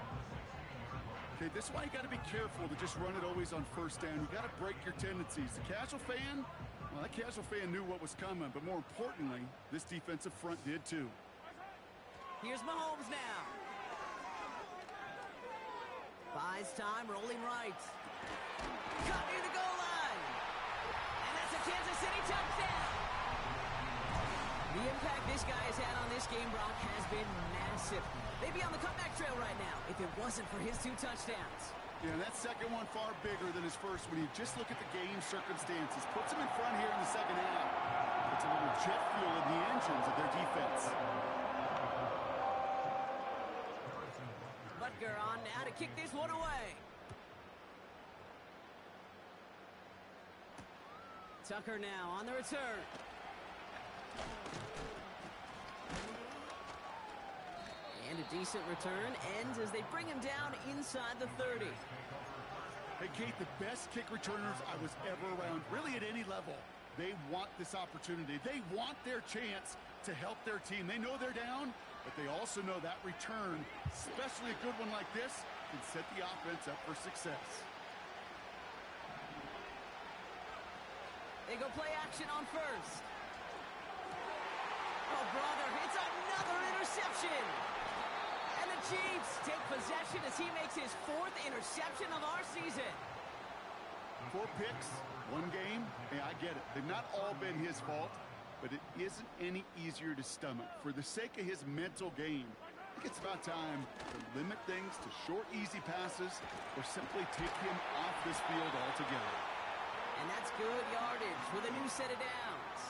Okay, this is why you got to be careful to just run it always on 1st down. You got to break your tendencies. The casual fan, well, that casual fan knew what was coming, but more importantly, this defensive front did too. Here's Mahomes now. Buys time, rolling right. Caught near the goal line. And that's a Kansas City touchdown. The impact this guy has had on this game, Brock, has been massive. They'd be on the comeback trail right now if it wasn't for his 2 touchdowns. Yeah, that second one far bigger than his first when you just look at the game circumstances. Puts him in front here in the second half. Puts a little jet fuel in the engines of their defense. Butker on now to kick this one away. Tucker now on the return. And a decent return ends as they bring him down inside the 30. Hey, Kate, the best kick returners I was ever around, really at any level, they want this opportunity. They want their chance to help their team. They know they're down, but they also know that return, especially a good one like this, can set the offense up for success. They go play action on 1st. Oh, brother, it's another interception. And the Chiefs take possession as he makes his 4th interception of our season. 4 picks, 1 game. Hey, I get it. They've not all been his fault, but it isn't any easier to stomach. For the sake of his mental game, I think it's about time to limit things to short, easy passes or simply take him off this field altogether. And that's good yardage with a new set of downs.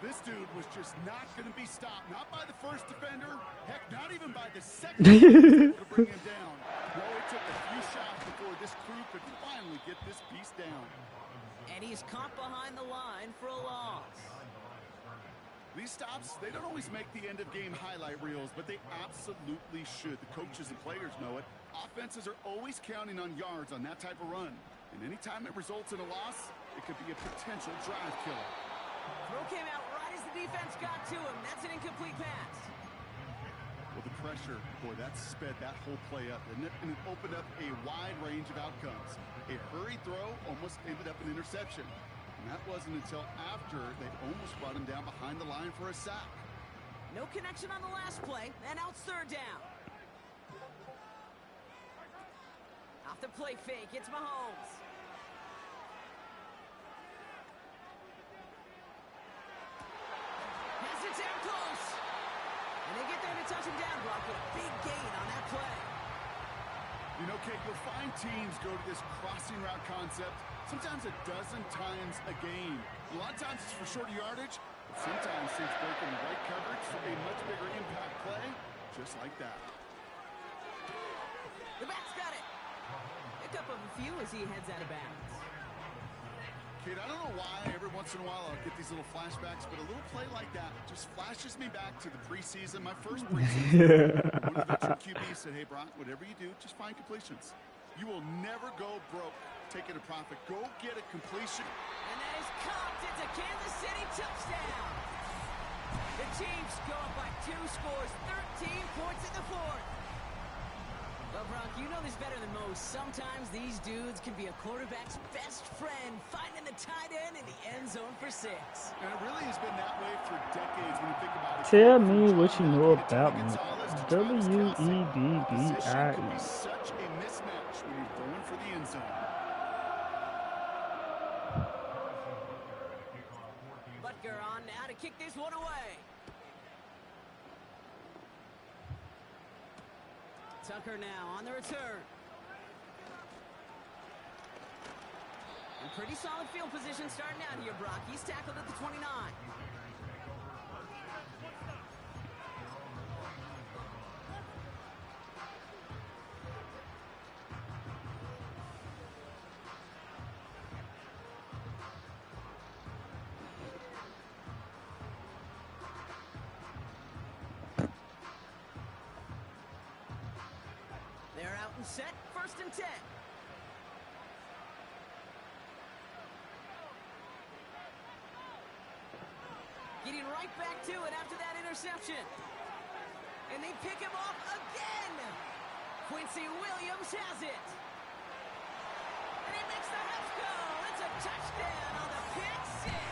This dude was just not going to be stopped. Not by the first defender. Heck, not even by the second defender to bring him down. No, it took a few shots before this crew could finally get this beast down. And he's caught behind the line for a loss. These stops, they don't always make the end-of-game highlight reels, but they absolutely should. The coaches and players know it. Offenses are always counting on yards on that type of run. And anytime it results in a loss, it could be a potential drive killer. Throw came out right as the defense got to him. That's an incomplete pass. Well, the pressure, boy, that sped that whole play up, didn't it? And it opened up a wide range of outcomes. A hurried throw almost ended up an interception. And that wasn't until after they almost brought him down behind the line for a sack. No connection on the last play, and now it's 3rd down. Off the play fake, it's Mahomes. Has it down close. And they get there to touch him down, Brock, with a big gain on that play. You know, Kate, you'll find teams go to this crossing route concept sometimes a dozen times a game. A lot of times it's for shorter yardage, but sometimes it's breaking the right coverage for a much bigger impact play, just like that. The back's got it. Pick up a few as he heads out of bounds. Kate, I don't know why every once in a while I'll get these little flashbacks, but a little play like that just flashes me back to the preseason, my first preseason. One of the veteran QBs said, hey, Brock, whatever you do, just find completions. You will never go broke taking a profit. Go get a completion. And that is caught. It's a Kansas City touchdown. The Chiefs go up by 2 scores, 13 points in the 4th. Well, Brock, you know this better than most. Sometimes these dudes can be a quarterback's best friend, finding the tight end in the end zone for 6. And it really has been that way for decades when you think about it. Tell me what you know about me. W-E-B-B-I-E. Such a mismatch when you're going for the end zone. Butker on now to kick this one away. Tucker now on the return. And pretty solid field position starting out here, Brock. He's tackled at the 29. They're out and set, 1st and 10. Getting right back to it after that interception. And they pick him off again. Quincy Williams has it. And he makes the house go. It's a touchdown on the pick six.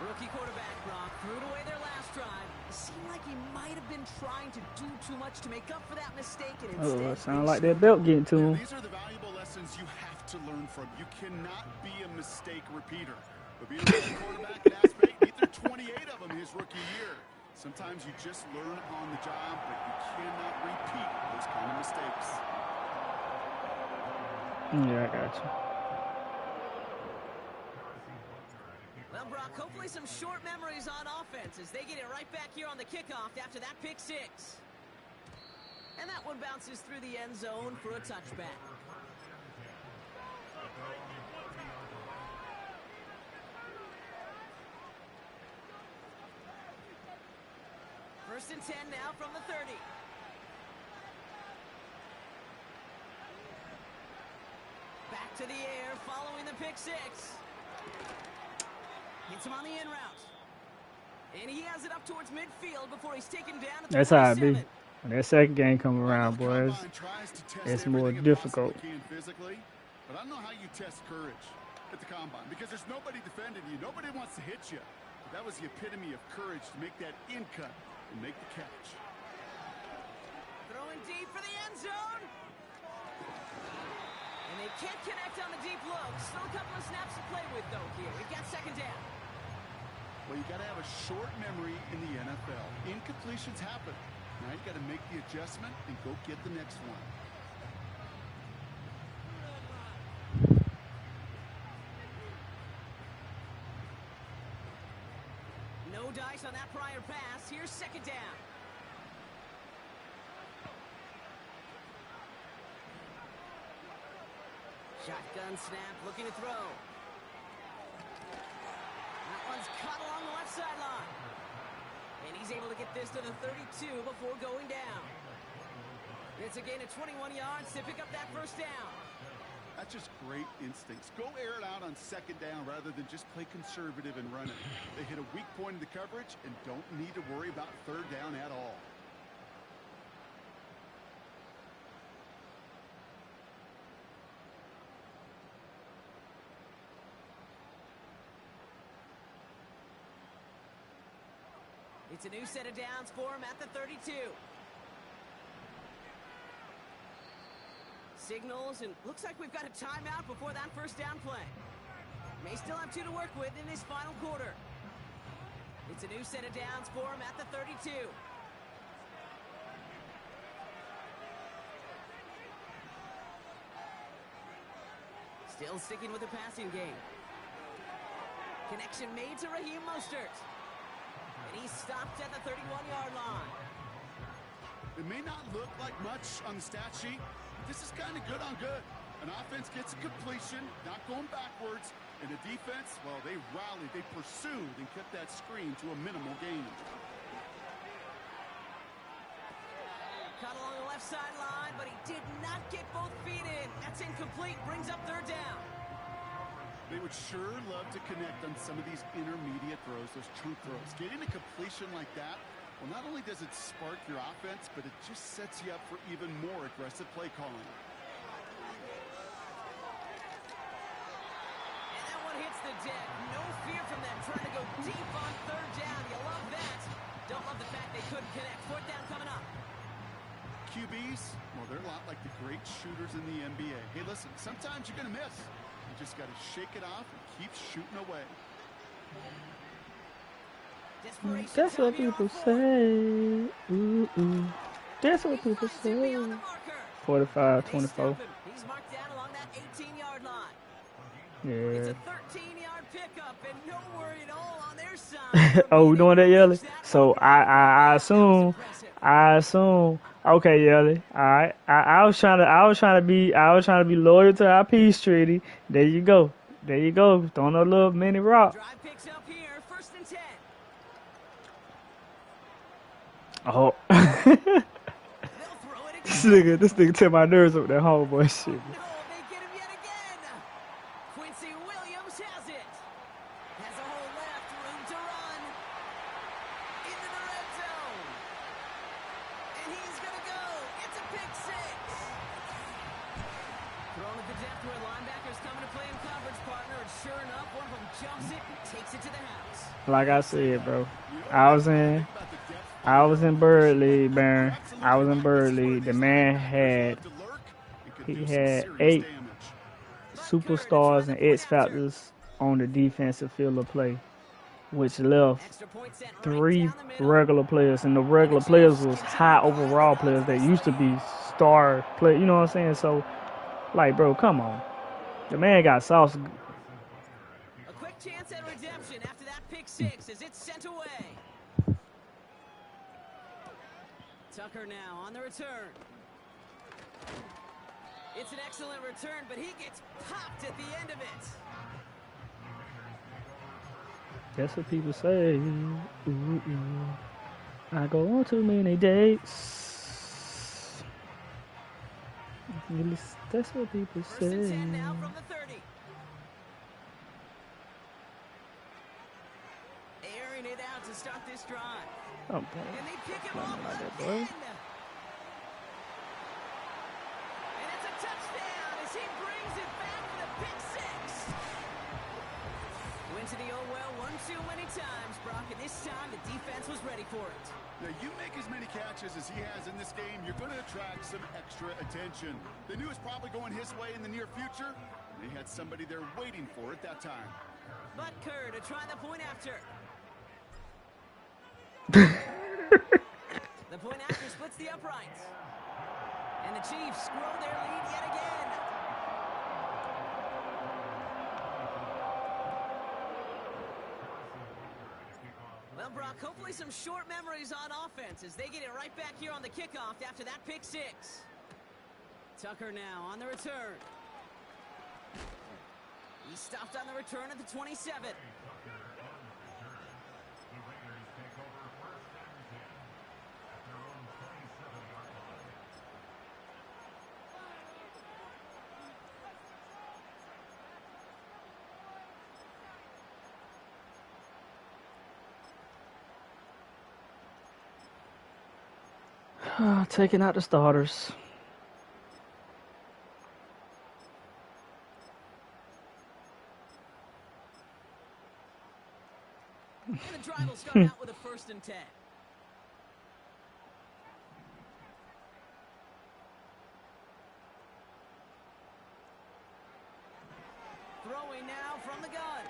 Rookie quarterback Brock threw it away their last drive. It seemed like he might have been trying to do too much to make up for that mistake. And instead, Sound like that belt getting to him. These are the valuable lessons you have to learn from. You cannot be a mistake repeater. But being a rookie quarterback at Aspen, he threw 28 of them his rookie year. Sometimes you just learn on the job, but you cannot repeat those kind of mistakes. Yeah, I got you. Well, Brock, hopefully some short memories on offense as they get it right back here on the kickoff after that pick six. And that one bounces through the end zone for a touchback. First and 10 now from the 30. Back to the air following the pick six. Hits him on the in route. And he has it up towards midfield before he's taken down at the That's how it be. 47. When that second game come around, boys, it's more difficult. Physically, but I don't know how you test courage at the combine because there's nobody defending you. Nobody wants to hit you. But that was the epitome of courage to make that in cut and make the catch. Throwing deep for the end zone. And they can't connect on the deep look. Still a couple of snaps to play with, though, here. We've got 2nd down. Well, you got to have a short memory in the NFL. Incompletions happen. Now you got to make the adjustment and go get the next one. No dice on that prior pass. Here's 2nd down. Shotgun snap, looking to throw. That one's caught along the left sideline. And he's able to get this to the 32 before going down. It's a gain of 21 yards to pick up that 1st down. That's just great instincts. Go air it out on 2nd down rather than just play conservative and run it. They hit a weak point in the coverage and don't need to worry about 3rd down at all. It's a new set of downs for him at the 32. Signals, and looks like we've got a timeout before that 1st down play. May still have 2 to work with in this final quarter. It's a new set of downs for him at the 32. Still sticking with the passing game. Connection made to Raheem Mostert. And he's stopped at the 31-yard line. It may not look like much on the stat sheet, but this is kind of good on good. An offense gets a completion, not going backwards, and the defense, well, they rallied, they pursued, and kept that screen to a minimal gain. Caught along the left sideline, but he did not get both feet in. That's incomplete, brings up 3rd down. They would sure love to connect on some of these intermediate throws, those chunk throws. Getting a completion like that, well, not only does it spark your offense, but it just sets you up for even more aggressive play calling. And that one hits the deck. No fear from them trying to go deep on 3rd down. You love that. Don't love the fact they couldn't connect. 4th down coming up. QBs, well, they're a lot like the great shooters in the NBA. Hey, listen, sometimes you're going to miss. You just got to shake it off and keep shooting away. That's what people say. Ooh, ooh. That's what He people runs in beyond say. the marker. 45, They 24. stop him. He's marked down along that 18-yard line. It's Yeah. a 13-yard pickup and no worry at all on their side. Oh, we doing that, Yelly? That So one right from the I back. That was assume, impressive. Okay, Yelly. All right. I was trying to be loyal to our peace treaty. There you go. Throwing a little mini rock. Drive picks up here, 1st and 10. Oh. They'll throw it again. This nigga tear my nerves up with that homeboy shit. No, they get him yet again. Quincy Williams has it. Has a hole left, room to run. Into the red zone. And he's going to go. It's a pick 6. Thrown at the depth where linebackers coming to play in coverage, partner. And sure enough, one of them jumps it and takes it to the house. Like I said, bro. I was in Bird League, Baron. I was in Bird League. The man had 8 superstars and X factors on the defensive field of play, which left Extra point sent right 3 down the middle. regular players, and the regular players was high overall players that used to be star play. You know what I'm saying? So, like, bro, come on. The man got sauce. A quick chance at redemption after that pick 6 as it's sent away. Tucker now on the return. It's an excellent return, but he gets popped at the end of it. That's what people say. Ooh, ooh. I go on too many dates. That's what people 1st and say. 10 now from the 30. Airing it out to start this drive. Oh, And they pick him Nothing off like that, boy. again. And it's a touchdown as he brings it back with a pick 6. Went to the old well one too many times, Brock, and this time the defense was ready for it. Now, you make as many catches as he has in this game, you're going to attract some extra attention. They knew it was probably going his way in the near future. They had somebody there waiting for it that time. But Kerr to try the point after. The point after splits the uprights. And the Chiefs grow their lead yet again. Well, Brock, hopefully some short memories on offense as they get it right back here on the kickoff after that pick 6. Tucker now on the return. He stopped on the return at the 27. Taking out the starters. And the drive will start out with a 1st and 10. Throwing now from the gun.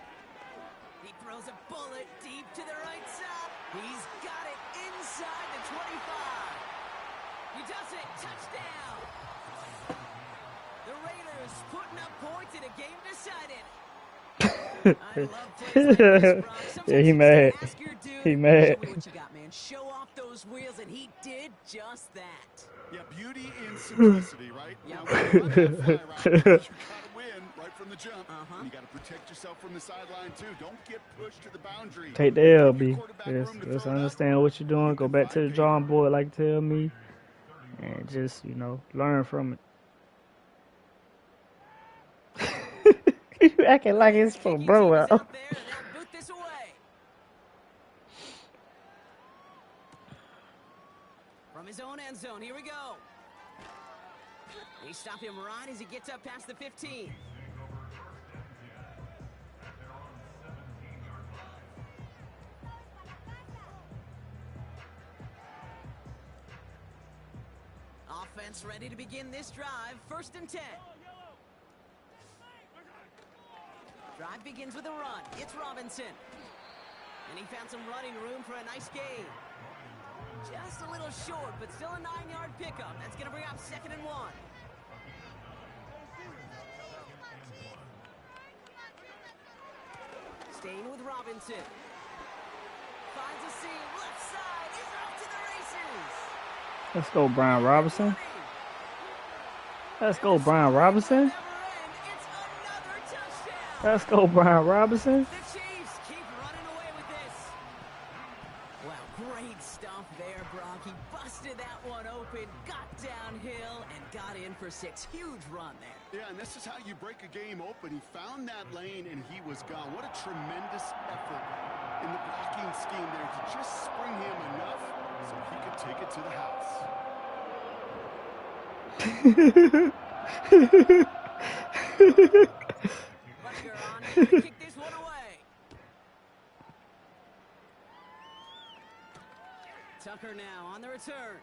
He throws a bullet deep to the right side. He's got it inside the 25. He does it. Touchdown. The Raiders putting up points in a game decided. I love plays like this, Brock. Sometimes Yeah, he you just mad. ask your dude, He mad. show me what you got, man. Show off those wheels, and he did just that. Yeah, beauty in simplicity, right? Yep. Now, when you run that fly route, you got to win right from the jump. And you got to protect yourself from the sideline, too. Don't get pushed to the boundary. Take the Give L, your B. quarterback Just, room to just throw it up. understand what you're doing. Go back to the drawing board, like tell me, and just learn from it. You acting like it's for Kicking bro team is out. out there, and they'll boot this away. From his own end zone, here we go. They stop him right as he gets up past the 15. Offense ready to begin this drive. 1st and 10. Drive begins with a run. It's Robinson. And he found some running room for a nice gain. Just a little short, but still a 9-yard pickup. That's going to bring up 2nd and 1. Staying with Robinson. Finds a seam. Left side. He's off to the races. Let's go, Brian Robinson. Let's go, Brian Robinson. It's another touchdown. Let's go, Brian Robinson. The Chiefs keep running away with this. Well, great stuff there, Brock. He busted that one open, got downhill, and got in for 6. Huge run there. Yeah, and this is how you break a game open. He found that lane, and he was gone. What a tremendous effort in the blocking scheme there to just spring him enough so he could take it to the house. Rutger on in to kick this one away. Tucker now on the return.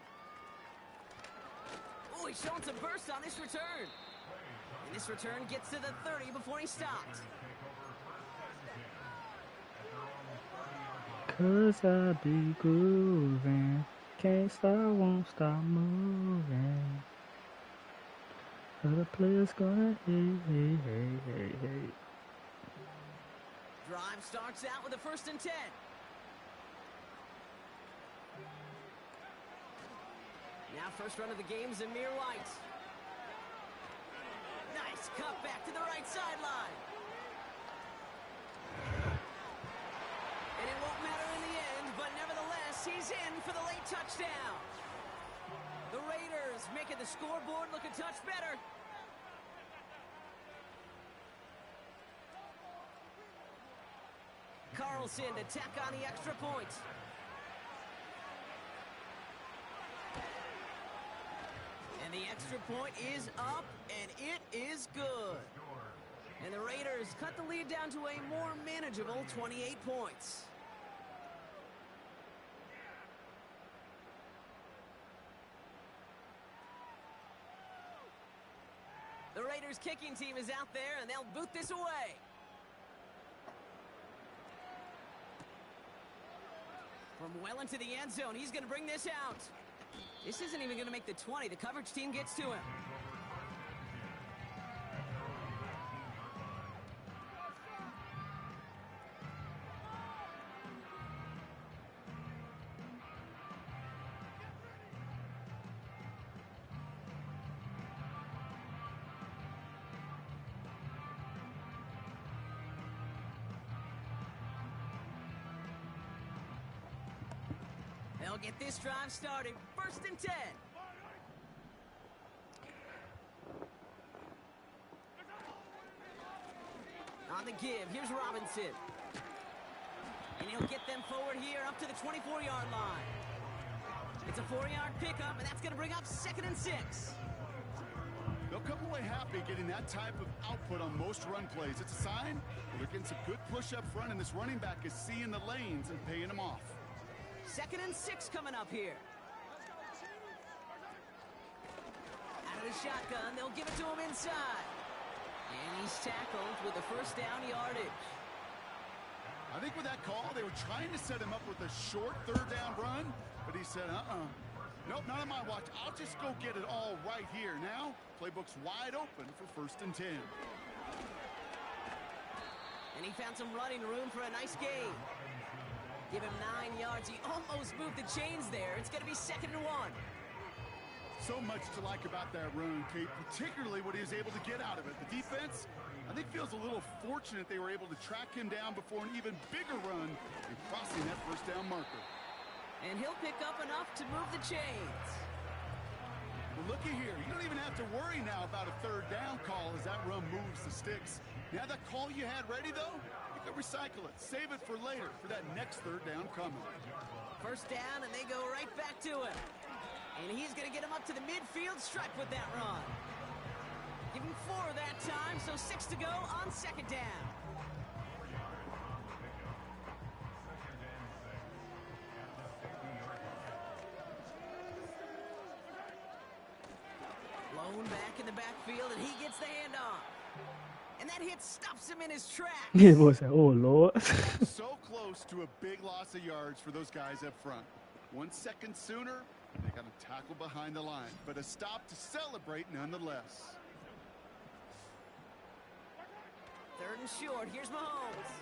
Oh, he's showing some burst on this return. And this return gets to the 30 before he stopped. Cause I be grooving. Can't stop, won't stop moving. Other players gonna hate. Drive starts out with a 1st and 10. Now first run of the game is Amir White. Nice cut back to the right sideline. And it won't matter in the end, but nevertheless, he's in for the late touchdown. The Raiders making the scoreboard look a touch better. Carlson to tack on the extra point. And the extra point is up, and it is good. And the Raiders cut the lead down to a more manageable 28 points. The Raiders kicking team is out there, and they'll boot this away. From well into the end zone, he's going to bring this out. This isn't even going to make the 20. The coverage team gets to him. They'll get this drive started. 1st and 10. On the give, here's Robinson. And he'll get them forward here up to the 24-yard line. It's a 4-yard pickup, and that's going to bring up 2nd and 6. They'll come away happy getting that type of output on most run plays. It's a sign that they're getting some good push up front, and this running back is seeing the lanes and paying them off. 2nd and 6 coming up here. Out of the shotgun, they'll give it to him inside. And he's tackled with the 1st down yardage. I think with that call, they were trying to set him up with a short 3rd down run, but he said, nope, not on my watch. I'll just go get it all right here. Now, playbook's wide open for 1st and 10. And he found some running room for a nice gain. Give him 9 yards. He almost moved the chains there. It's going to be 2nd and 1. So much to like about that run, Kate, particularly what he was able to get out of it. The defense, I think, feels a little fortunate they were able to track him down before an even bigger run and crossing that 1st down marker. And he'll pick up enough to move the chains. Well, looky here. You don't even have to worry now about a 3rd down call as that run moves the sticks. Now that call you had ready, though, you can recycle it. Save it for later for that next 3rd down coming. 1st down, and they go right back to him. And he's going to get him up to the midfield stripe with that run. Give him 4 that time, so 6 to go on 2nd down. Blown back in the backfield, and he gets the handoff. And that hit stops him in his tracks. Yeah, boy said, oh, Lord. So close to a big loss of yards for those guys up front. 1 second sooner, they got a tackle behind the line, but a stop to celebrate nonetheless. 3rd and short. Here's Mahomes.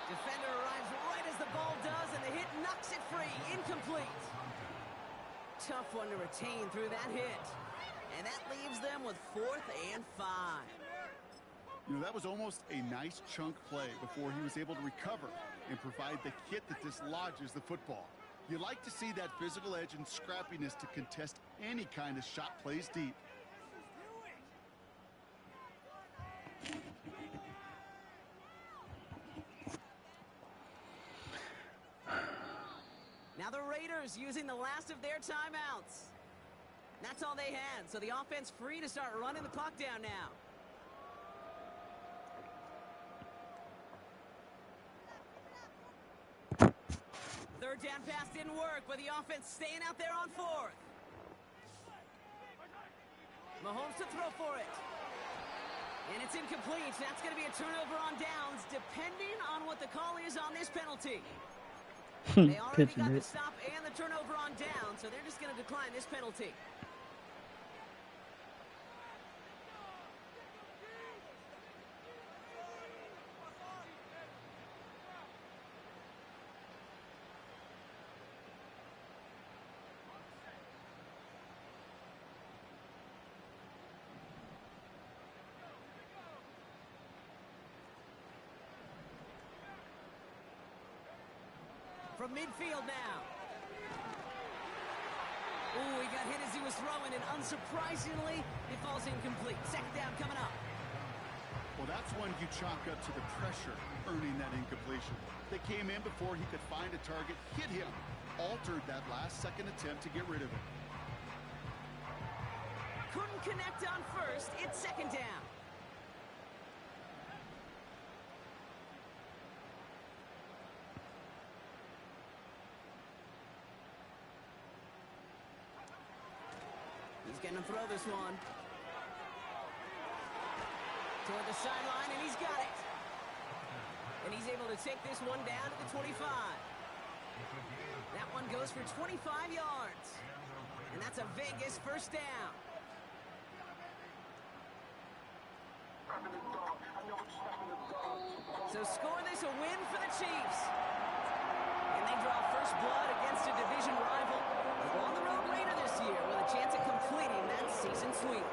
Defender arrives right as the ball does, and the hit knocks it free. Incomplete. Tough one to retain through that hit. And that leaves them with 4th and 5. You know, that was almost a nice chunk play before he was able to recover and provide the hit that dislodges the football. You like to see that physical edge and scrappiness to contest any kind of shot plays deep. Now the Raiders using the last of their timeouts. That's all they had, so the offense free to start running the clock down now. Third down pass didn't work, but the offense staying out there on 4th. Mahomes to throw for it. And it's incomplete. That's going to be a turnover on downs, depending on what the call is on this penalty. They already got the stop and the turnover on down, so they're just going to decline this penalty. From midfield now. Ooh, he got hit as he was throwing, and unsurprisingly, it falls incomplete. 2nd down coming up. Well, that's one you chalk up to the pressure earning that incompletion. They came in before he could find a target, hit him, altered that last-second attempt to get rid of it. Couldn't connect on 1st. It's 2nd down. He's going to throw this one. Toward the sideline, and he's got it. And he's able to take this one down to the 25. That one goes for 25 yards. And that's a Vegas 1st down. So score this a win for the Chiefs. And they draw first blood against a division rival. They go on the road later this year with a chance at completing that season sweep.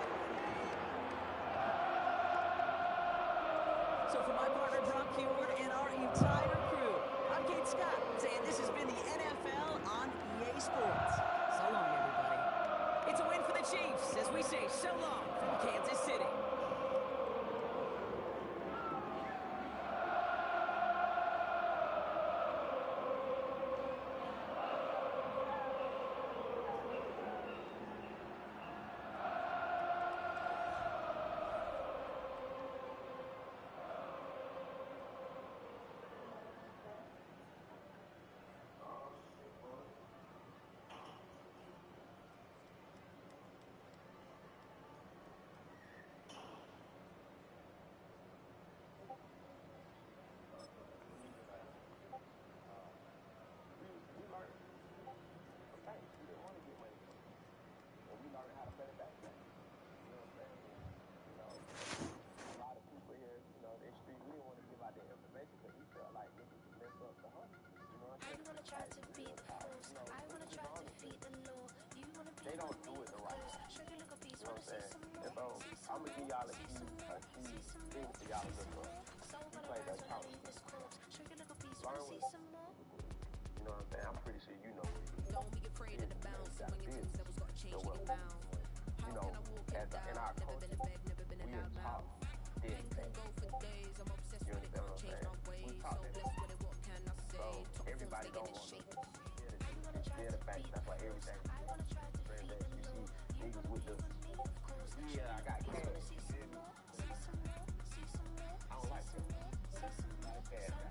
So for my partner Brock Heward and our entire crew, I'm Kate Scott saying this has been the NFL on EA Sports. So long, everybody. It's a win for the Chiefs as we say so long from Kansas City. They don't do it the right way. You know what I'm saying? And so I'm gonna give y'all a key thing for y'all to look up. You play that college. Learn with it. You know what I'm saying? I'm pretty sure you know what it is. Don't be afraid of the bounce when your two levels got to change to get bound. You know, in our culture, we are taught this thing. You understand what I'm saying? We taught that. So everybody don't want to share the fact. That's why everything. You see niggas with the I got cash. I don't like that.